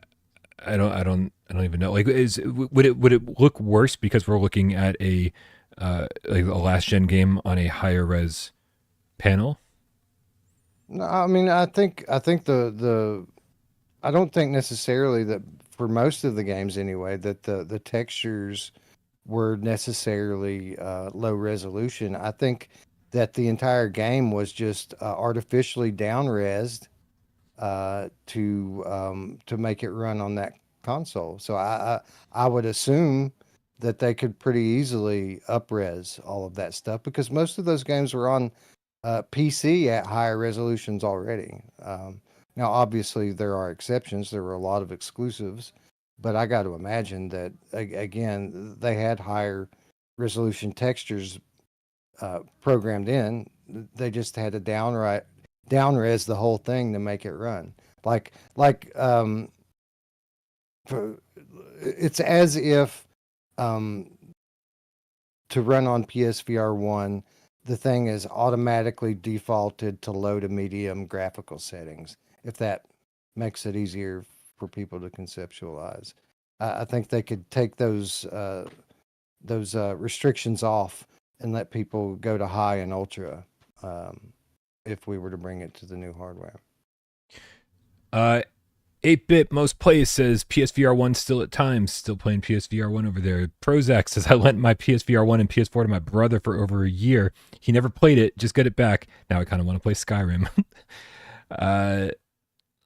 don't even know. Like, would it look worse because we're looking at a like a last gen game on a higher res panel?
No, I mean, I don't think necessarily that, for most of the games anyway, that the textures were necessarily low resolution. I think that the entire game was just artificially down-resed to make it run on that console. So I would assume that they could pretty easily up-res all of that stuff, because most of those games were on PC at higher resolutions already. Now, obviously, there are exceptions. There were a lot of exclusives, but I got to imagine that, again, they had higher resolution textures programmed in. They just had to down-res the whole thing to make it run. It's as if to run on PSVR1, the thing is automatically defaulted to low to medium graphical settings, if that makes it easier for people to conceptualize. I think they could take those restrictions off and let people go to high and ultra, if we were to bring it to the new hardware.
8-bit most plays says PSVR1 still at times, still playing PSVR1 over there. Prozac says, I lent my PSVR1 and PS4 to my brother for over a year. He never played it, just get it back. Now I kind of want to play Skyrim.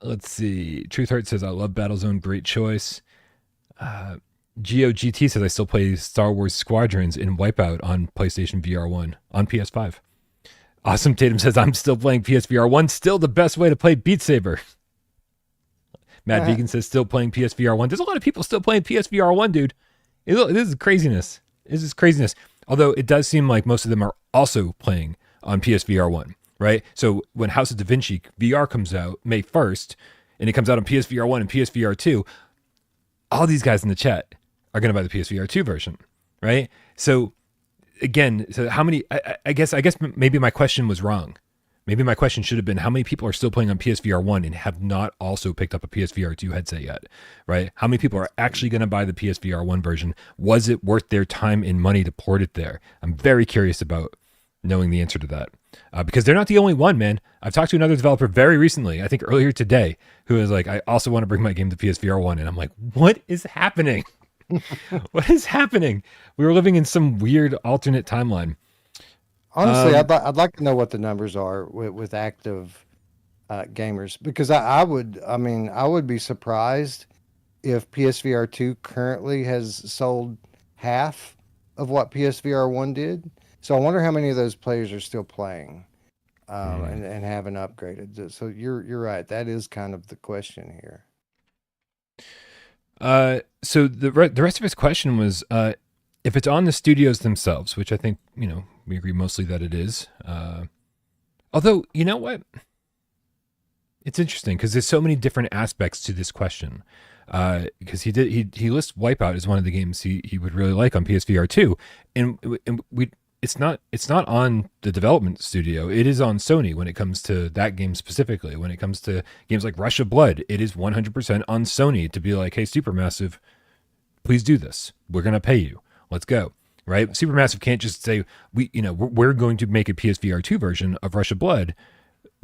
Let's see. Truthheart says, I love Battlezone, great choice. GOGT says, I still play Star Wars Squadrons in Wipeout on PlayStation VR1 on PS5. Awesome Tatum says, I'm still playing PSVR 1. Still the best way to play Beat Saber. Mad Vegan says, still playing PSVR 1. There's a lot of people still playing PSVR 1, dude. This is craziness. This is craziness. Although it does seem like most of them are also playing on PSVR 1, right? So when House of DaVinci VR comes out May 1st, and it comes out on PSVR 1 and PSVR 2, all these guys in the chat are going to buy the PSVR 2 version, right? So again, so how many, I guess maybe my question was wrong. Maybe my question should have been, how many people are still playing on PSVR 1 and have not also picked up a PSVR 2 headset yet, right? How many people are actually going to buy the PSVR 1 version? Was it worth their time and money to port it there? I'm very curious about knowing the answer to that. Because they're not the only one, man. I've talked to another developer very recently, I think earlier today, who was like, I also want to bring my game to PSVR 1. And I'm like, what is happening? What is happening? We were living in some weird alternate timeline.
Honestly, I'd like to know what the numbers are with active gamers, because I would be surprised if PSVR 2 currently has sold half of what PSVR 1 did. So I wonder how many of those players are still playing and haven't upgraded. So you're right. That is kind of the question here.
So the rest of his question was, if it's on the studios themselves, which I think, we agree mostly that it is. Although, you know what? It's interesting because there's so many different aspects to this question. Because he lists Wipeout as one of the games he would really like on PSVR 2, and it's not on the development studio. It is on Sony when it comes to that game specifically. When it comes to games like Rush of Blood, it is 100% on Sony to be like, hey, Supermassive, please do this. We're gonna pay you. Let's go. Right? Supermassive can't just say we're going to make a PSVR 2 version of Rush of Blood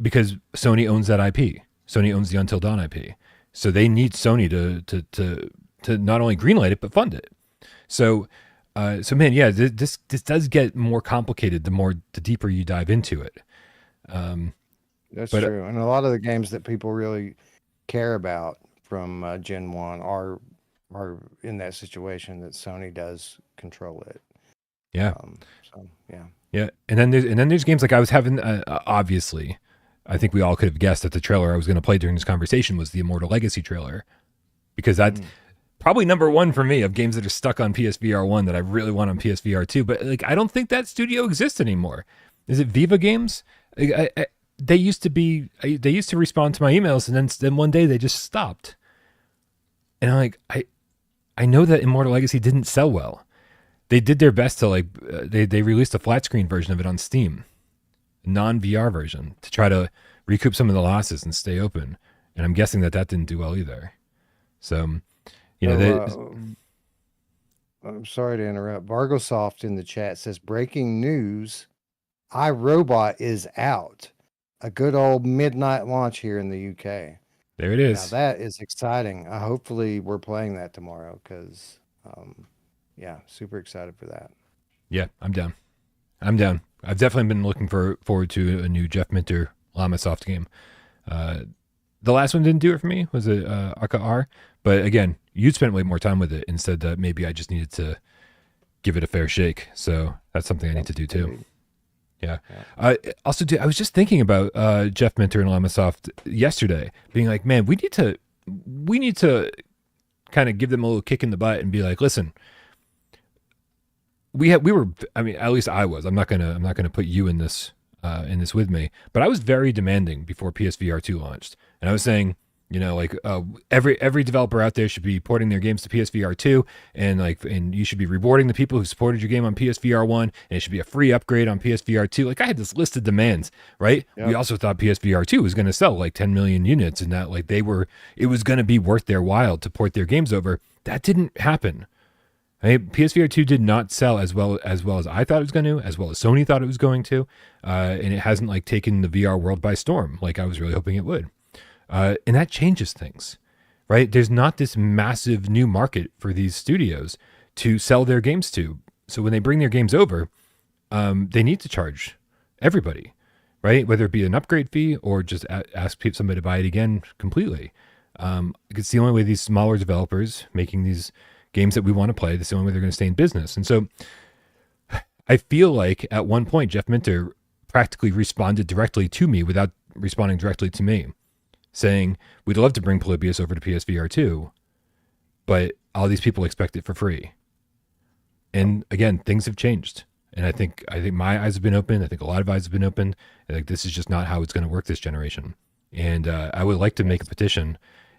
because Sony owns that IP. Sony owns the Until Dawn IP. So they need Sony to not only greenlight it but fund it. So man, yeah, this does get more complicated the deeper you dive into it.
That's true, and a lot of the games that people really care about from Gen 1 are in that situation that Sony does control it.
Yeah.
Yeah.
And then there's games like I was having. Obviously, I think we all could have guessed that the trailer I was going to play during this conversation was the Immortal Legacy trailer, because that's probably number one for me of games that are stuck on PSVR 1 that I really want on PSVR 2. But like, I don't think that studio exists anymore. Is it Viva Games? They used to respond to my emails, and then one day they just stopped. And I'm like, I know that Immortal Legacy didn't sell well. They did their best to they released a flat screen version of it on Steam, non-VR version, to try to recoup some of the losses and stay open. And I'm guessing that didn't do well either. So,
I'm sorry to interrupt. Vargosoft in the chat says, breaking news, iRobot is out. A good old midnight launch here in the UK.
There it is.
Now that is exciting. Hopefully we're playing that tomorrow because, super excited for that.
Yeah, I'm down. I've definitely been looking forward to a new Jeff Minter Llamasoft game. The last one didn't do it for me. Was it Arca R? But again, you'd spent way more time with it and said that maybe I just needed to give it a fair shake. So that's something I need to do too. Yeah. I was just thinking about Jeff Minter and Llamasoft yesterday, being like, man, we need to kind of give them a little kick in the butt and be like, listen, at least I was. I'm not gonna put you in this with me, but I was very demanding before PSVR 2 launched, and I was saying, every developer out there should be porting their games to PSVR 2, and you should be rewarding the people who supported your game on PSVR 1, and it should be a free upgrade on PSVR 2. Like, I had this list of demands, right? Yep. We also thought PSVR 2 was going to sell like 10 million units, and that it was going to be worth their while to port their games over. That didn't happen. PSVR 2 did not sell as well as I thought it was going to, as well as Sony thought it was going to, and it hasn't taken the VR world by storm like I was really hoping it would. And that changes things, right? There's not this massive new market for these studios to sell their games to. So when they bring their games over, they need to charge everybody, right? Whether it be an upgrade fee or just ask somebody to buy it again completely. It's the only way these smaller developers making these games that we want to play, that's the only way they're going to stay in business. And so I feel like at one point, Jeff Minter practically responded directly to me without responding directly to me, saying, we'd love to bring Polybius over to PSVR2, but all these people expect it for free. And again, things have changed. And I think my eyes have been opened. I think a lot of eyes have been opened. I think this is just not how it's going to work this generation. And I would like to make a petition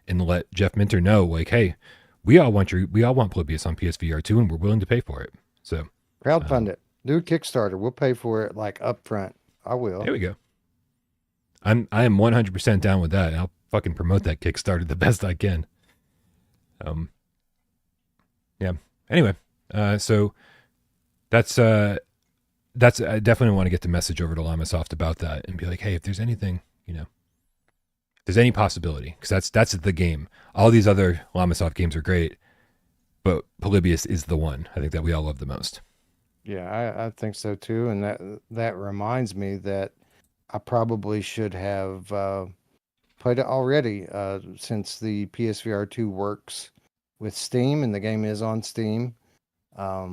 and let Jeff Minter know, like, hey, we all want Polybius on PSVR2, and we're willing to pay for it. So
Crowdfund it. Do a Kickstarter. We'll pay for it like upfront. I will.
There we go. I am 100% down with that. I'll fucking promote that Kickstarter the best I can. Yeah. Anyway, so that's I definitely want to get the message over to Llamasoft about that and be like, hey, if there's anything, if there's any possibility, because that's the game. All these other Llamasoft games are great, but Polybius is the one I think that we all love the most.
Yeah, I think so too. And that reminds me that I probably should have played it already since the PSVR2 works with Steam and the game is on Steam. I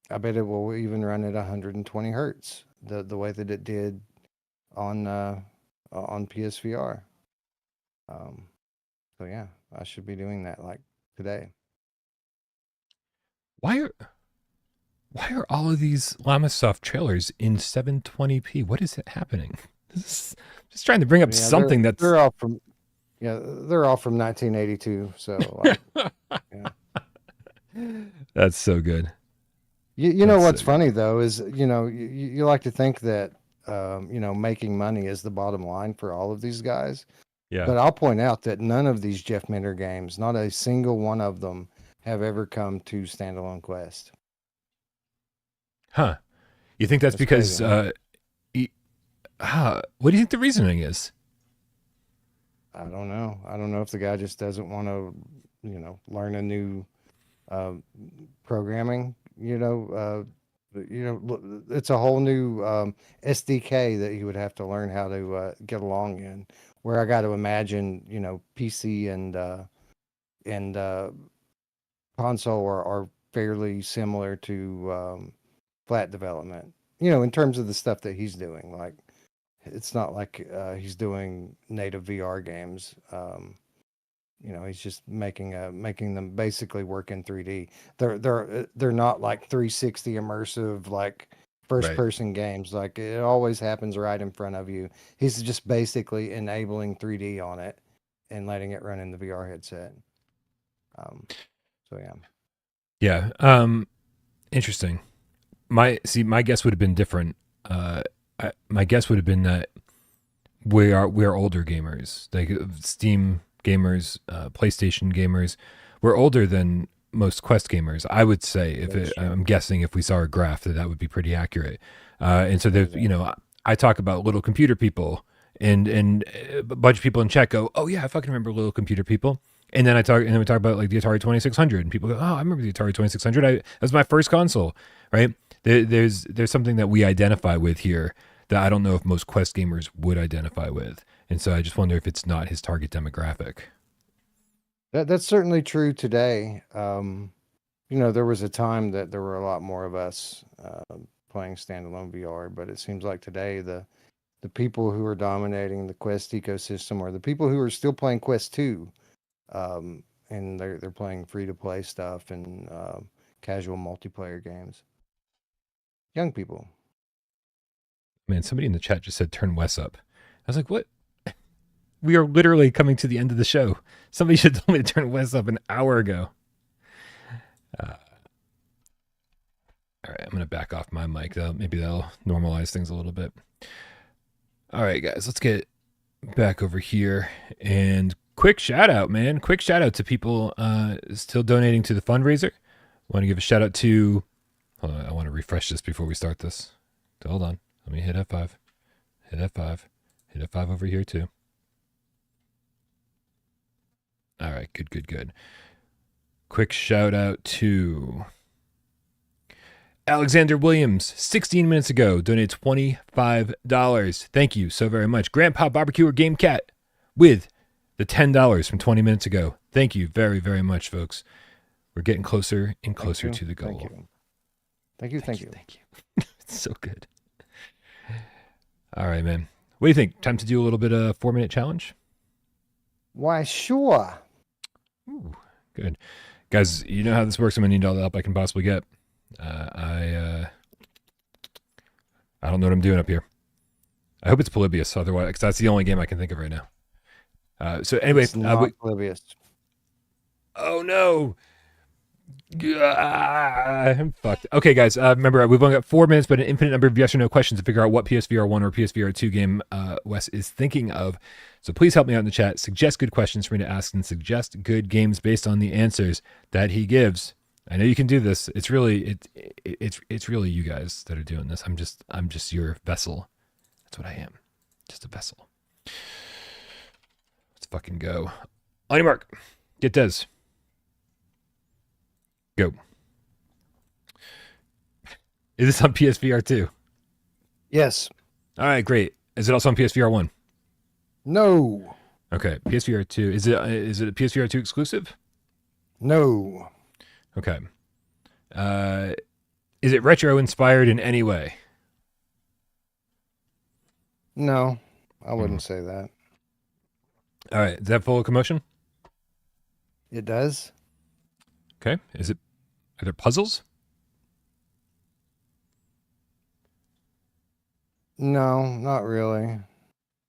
bet it will even run at 120 hertz, the way that it did on PSVR. So yeah, I should be doing that like today.
Why are all of these Llamasoft trailers in 720p? What is it happening? Just trying to bring up something that's
they're all from 1982. So yeah.
That's so good.
You know what's funny though is you like to think that making money is the bottom line for all of these guys.
Yeah.
But I'll point out that none of these Jeff Minter games, not a single one of them, have ever come to standalone Quest.
Huh. You think that's because
crazy,
what do you think the reasoning is?
I don't know. I don't know if the guy just doesn't want to, learn a new programming. It's a whole new SDK that you would have to learn how to get along in. Where I got to imagine, PC and console are fairly similar to flat development. In terms of the stuff that he's doing, like it's not like he's doing native VR games. He's just making them basically work in 3D. They're not like 360 immersive like first person games. Like it always happens right in front of you. He's just basically enabling 3D on it and letting it run in the VR headset. So yeah.
Yeah. Interesting. My guess would have been different. My guess would have been that we're older gamers, like Steam gamers, PlayStation gamers. We're older than most Quest gamers, I would say. I'm guessing if we saw a graph that would be pretty accurate. And so there's, I talk about little computer people, and a bunch of people in chat go, "Oh yeah, I fucking remember little computer people." And then we talk about like the Atari 2600, and people go, "Oh, I remember the Atari 2600. That was my first console." Right? There's something that we identify with here that I don't know if most Quest gamers would identify with. And so I just wonder if it's not his target demographic.
That's certainly true today. There was a time that there were a lot more of us playing standalone VR, but it seems like today the people who are dominating the Quest ecosystem are the people who are still playing Quest 2, and they're playing free to play stuff and casual multiplayer games. Young people.
Man, somebody in the chat just said turn Wes up. I was like, what? We are literally coming to the end of the show. Somebody should tell me to turn Wes up an hour ago. All right, I'm going to back off my mic. Maybe that'll normalize things a little bit. All right, guys, let's get back over here. And quick shout out, man. Quick shout out to people still donating to the fundraiser. I want to give a shout out to... Hold on, I want to refresh this before we start this. Hold on. Let me hit F5. Hit F5. Hit F5 over here, too. All right, good. Quick shout out to Alexander Williams, 16 minutes ago, donated $25. Thank you so very much. Grandpa Barbecue or Game Cat with the $10 from 20 minutes ago. Thank you very, very much, folks. We're getting closer and closer to the goal.
Thank you.
It's so good. All right, man. What do you think? Time to do a little bit of 4-minute challenge?
Why, sure.
Ooh, good. Guys, you know how this works. I'm going to need all the help I can possibly get. I don't know what I'm doing up here. I hope it's Polybius, otherwise, because that's the only game I can think of right now. So anyway,
It's not oblivious.
oh no, I'm fucked. Okay, guys, remember we've only got 4 minutes, but an infinite number of yes or no questions to figure out what PSVR 1 or PSVR 2 game Wes is thinking of. So please help me out in the chat. Suggest good questions for me to ask and suggest good games based on the answers that he gives. I know you can do this. It's really it's really you guys that are doing this. I'm just your vessel. That's what I am. Just a vessel. Let's fucking go. On your mark. Get Des. Go. Is this on PSVR 2?
Yes.
All right, great. Is it also on PSVR 1?
No.
Okay, PSVR 2. Is it a PSVR 2 exclusive?
No.
Okay. Is it retro inspired in any way?
No, I wouldn't say that.
All right. Is that full of commotion?
It does?
Okay. Are there puzzles?
No, not really.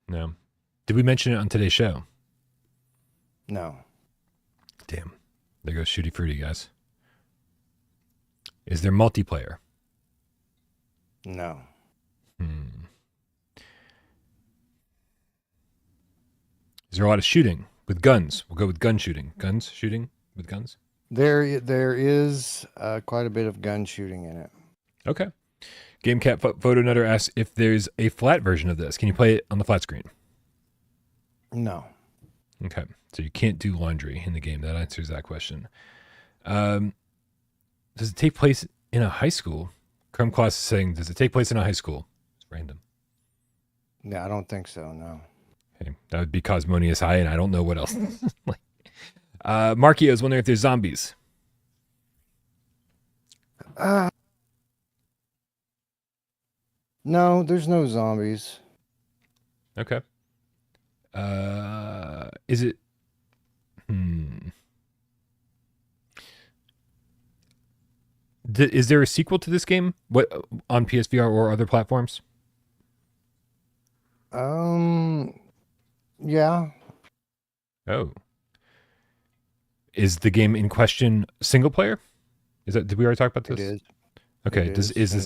No. Did we mention it on today's show?
No.
Damn. There goes Shooty Fruity, guys. Is there multiplayer?
No.
Is there a lot of shooting with guns? We'll go with gun shooting. Guns shooting with guns?
There is quite a bit of gun shooting in it.
Okay. GameCat Photo Nutter asks if there's a flat version of this. Can you play it on the flat screen?
No.
Okay. So you can't do laundry in the game. That answers that question. Does it take place in a high school? Chrome Class is saying, does it take place in a high school? It's random.
No, I don't think so, no.
Okay. That would be Cosmonius High, and I don't know what else. Markio is wondering if there's zombies.
No, there's no zombies.
Okay. Is it? Is there a sequel to this game? What on PSVR or other platforms?
Yeah.
Oh. Is the game in question single player? Did we already talk about this?
It is.
Okay.
It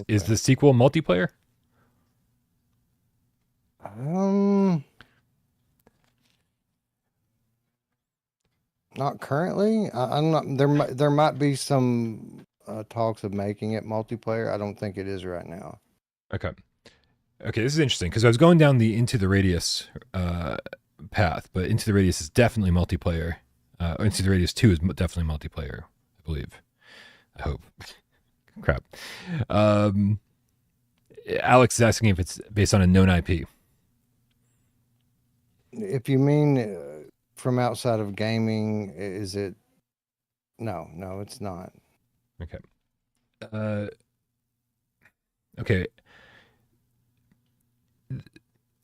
Is the sequel multiplayer?
Not currently. I'm not. There might be some talks of making it multiplayer. I don't think it is right now.
Okay. Okay, this is interesting because I was going down the Into the Radius path, but Into the Radius is definitely multiplayer. Into the Radius 2 is definitely multiplayer, I believe. I hope. Crap. Alex is asking if it's based on a known IP.
If you mean from outside of gaming, is it? No, it's not.
Okay. Okay.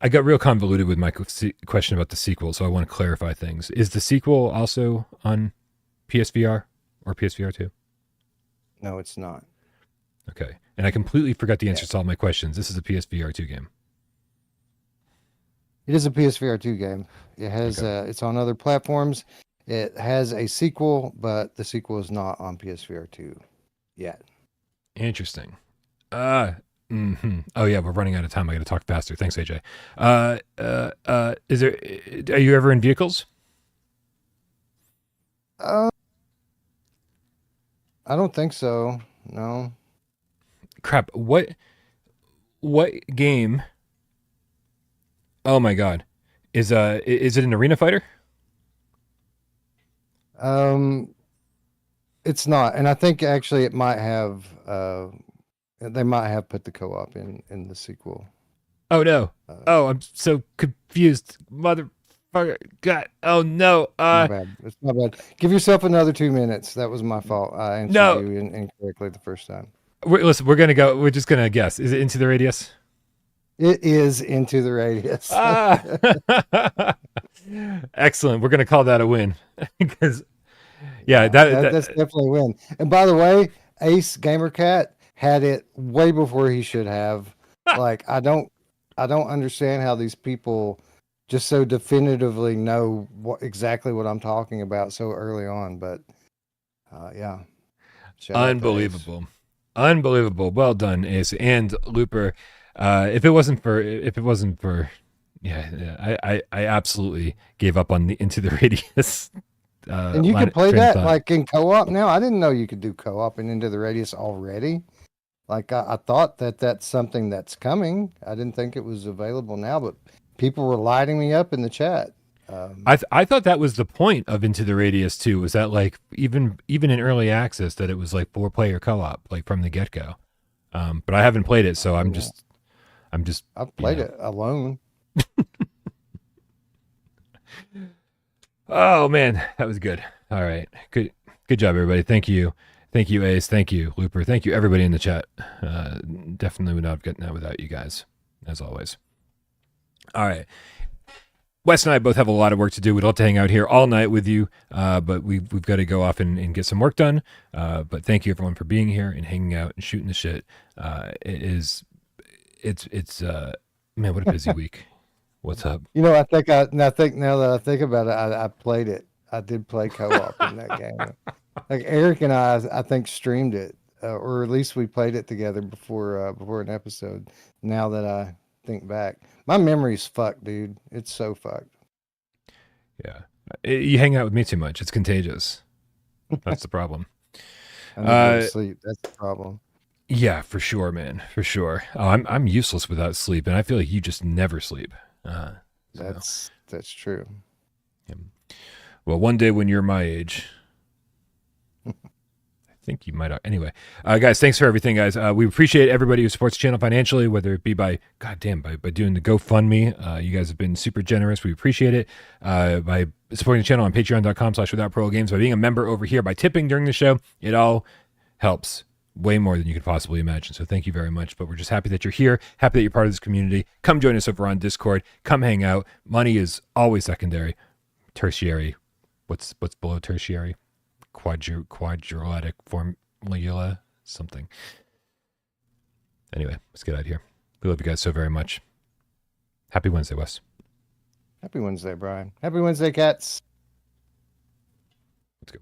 I got real convoluted with my question about the sequel, so I want to clarify things. Is the sequel also on PSVR or PSVR 2?
No, it's not.
Okay. And I completely forgot the answers to all my questions. This is a PSVR 2 game.
It is a PSVR 2 game. It has it's on other platforms. It has a sequel, but the sequel is not on PSVR 2 yet.
Interesting. Oh yeah, we're running out of time. I got to talk faster. Thanks, AJ. Are you ever in vehicles?
I don't think so. No.
Crap. What game? Oh my god. Is it an arena fighter?
It's not. And I think actually it might have they might have put the co-op in the sequel.
Oh no. I'm so confused. Motherfucker. God. Oh no.
Not bad. It's not bad. Give yourself another 2 minutes. That was my fault. I answered you incorrectly the first time.
Listen, we're gonna go. We're just gonna guess. Is it Into the Radius?
It is Into the Radius.
Ah, excellent. We're gonna call that a win because yeah,
That's definitely a win. And by the way, Ace Gamercat had it way before he should have. Like I don't understand how these people just so definitively know exactly what I'm talking about so early on. But yeah, shout out to Ace.
unbelievable, unbelievable. Well done, Ace and Looper. If it wasn't for I absolutely gave up on the Into the Radius.
And you
Line,
could play
train of
that
thought.
like in co-op now. I didn't know you could do co-op and Into the Radius already. Like I thought that that's something that's coming. I didn't think it was available now, but people were lighting me up in the chat.
I thought that was the point of Into the Radius too. Was that like even in early access that it was like 4-player co-op like from the get go. But I haven't played it, so I'm
Yeah,
just
I've
you
played
know.
it alone.
Oh man, that was good. All right, good job, everybody. Thank you, Ace. Thank you, Looper. Thank you, everybody in the chat. Definitely would not have gotten that without you guys, as always. All right. Wes and I both have a lot of work to do. We'd love to hang out here all night with you, but we've got to go off and get some work done. But thank you everyone for being here and hanging out and shooting the shit. It's man, what a busy week. What's up?
You know, I think now that I think about it, I played it. I did play co-op in that game. Like Eric and I think streamed it, or at least we played it together before an episode. Now that I think back, my memory's fucked, dude. It's so fucked.
Yeah, you hang out with me too much. It's contagious. That's the problem.
I need to go to
Uh,
sleep. That's the problem.
yeah, for sure, man, for sure. Oh, I'm useless without sleep, and I feel like you just never sleep. So,
That's true.
yeah. Well, one day when you're my age, I think you might. Anyway, guys, thanks for everything, guys. We appreciate everybody who supports the channel financially, whether it be by by doing the GoFundMe. You guys have been super generous. We appreciate it. By supporting the channel on patreon.com/withoutparole games, by being a member over here, by tipping during the show. It all helps way more than you could possibly imagine. So thank you very much. But we're just happy that you're here, happy that you're part of this community. Come join us over on Discord. Come hang out. Money is always secondary. Tertiary. What's below tertiary? Quadratic formula, something. Anyway, let's get out of here. We love you guys so very much. Happy Wednesday, Wes.
Happy Wednesday, Brian. Happy Wednesday, cats.
Let's go.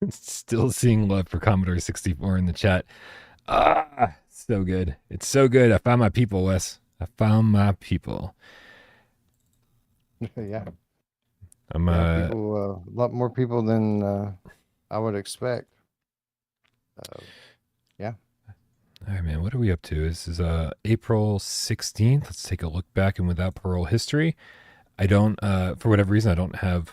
Still seeing love for Commodore 64 in the chat. So good. It's so good. I found my people, Wes. I found my people.
Yeah.
I'm
People, a lot more people than I would expect. Yeah.
All right, man. What are we up to? This is April 16th. Let's take a look back in Without Parole history. I don't for whatever reason I don't have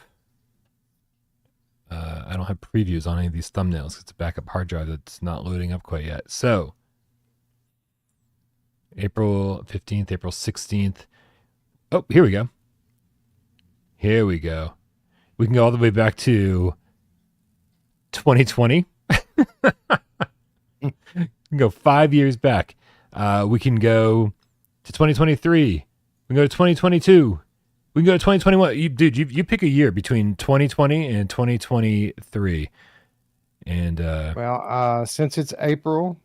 previews on any of these thumbnails. It's a backup hard drive that's not loading up quite yet. So April 15th, April 16th. Oh, here we go. Here we go. We can go all the way back to 2020. We can go 5 years back. We can go to 2023. We can go to 2022. We can go to 2021. You pick a year between 2020 and 2023. And
Well, since it's April,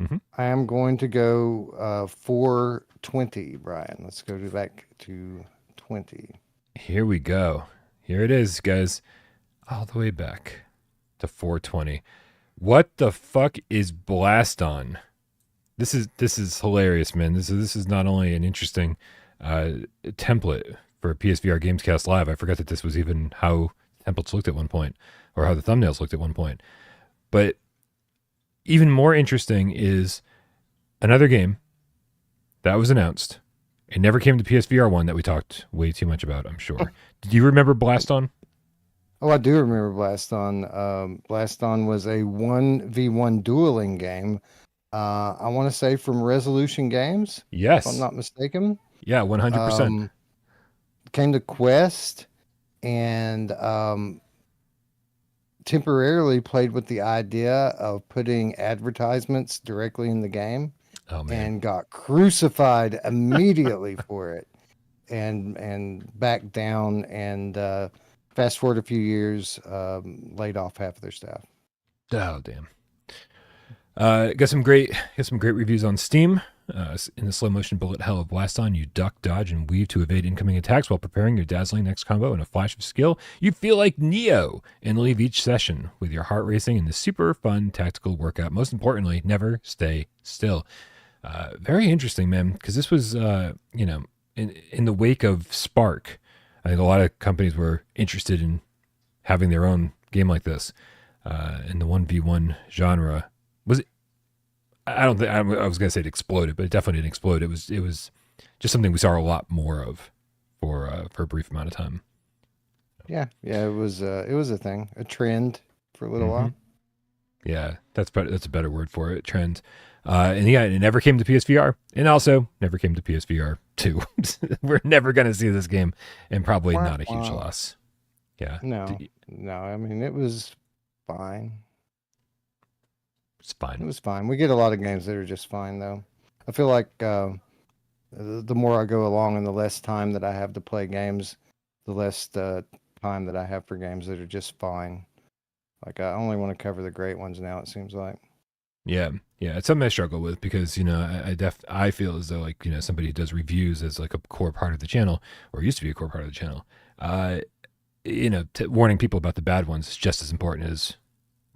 Mhm.
I am going to go 420, Brian. Let's go back to 20.
Here we go. Here it is, guys. All the way back to 420. What the fuck is Blast On? This is hilarious, man. This is not only an interesting template for PSVR Gamescast Live. I forgot that this was even how templates looked at one point, or how the thumbnails looked at one point. But even more interesting is another game that was announced. It never came to PSVR 1 that we talked way too much about, I'm sure. Do you remember Blast On?
Oh, I do remember Blast On. Blast On was a 1v1 dueling game. I want to say from Resolution Games, if I'm
Yes.
not mistaken.
Yeah, 100%.
Um, Came to Quest and temporarily played with the idea of putting advertisements directly in the game
Oh man.
and got crucified immediately for it and backed down and fast forward a few years, laid off half of their staff.
Oh damn. Got some great reviews on Steam. In the slow motion bullet hell of Blast On, you duck, dodge, and weave to evade incoming attacks while preparing your dazzling next combo in a flash of skill. You feel like Neo and leave each session with your heart racing in this super fun tactical workout. Most importantly, never stay still. Very interesting, man, because this was, in the wake of Spark, I think a lot of companies were interested in having their own game like this. In the 1v1 genre. Was it? I don't think I was going to say it exploded, but it definitely didn't explode. It was just something we saw a lot more of for a brief amount of time.
Yeah, it was a thing, a trend for a little while.
Yeah, that's a better word for it. Trend. And yeah, it never came to PSVR, and also never came to PSVR 2. We're never going to see this game, and probably not a huge loss. Yeah.
No. I mean, it was fine.
It's fine.
It was fine. We get a lot of games that are just fine, though. I feel like the more I go along and the less time that I have to play games, the less time that I have for games that are just fine. Like, I only want to cover the great ones now, it seems like.
Yeah, it's something I struggle with because I feel as though, like, somebody who does reviews as like a core part of the channel, or used to be a core part of the channel. Warning people about the bad ones is just as important as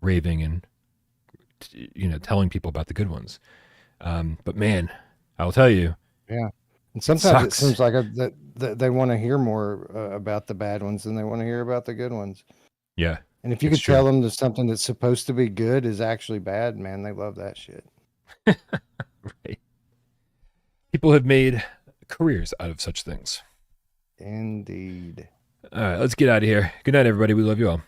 raving and telling people about the good ones. But man, I'll tell you.
Yeah, and sometimes it
Sucks.
seems like that they want to hear more about the bad ones than they want to hear about the good ones.
Yeah.
And if you could tell them that something that's supposed to be good is actually bad, man, they love that shit.
Right. People have made careers out of such things.
Indeed.
All right, let's get out of here. Good night, everybody. We love you all.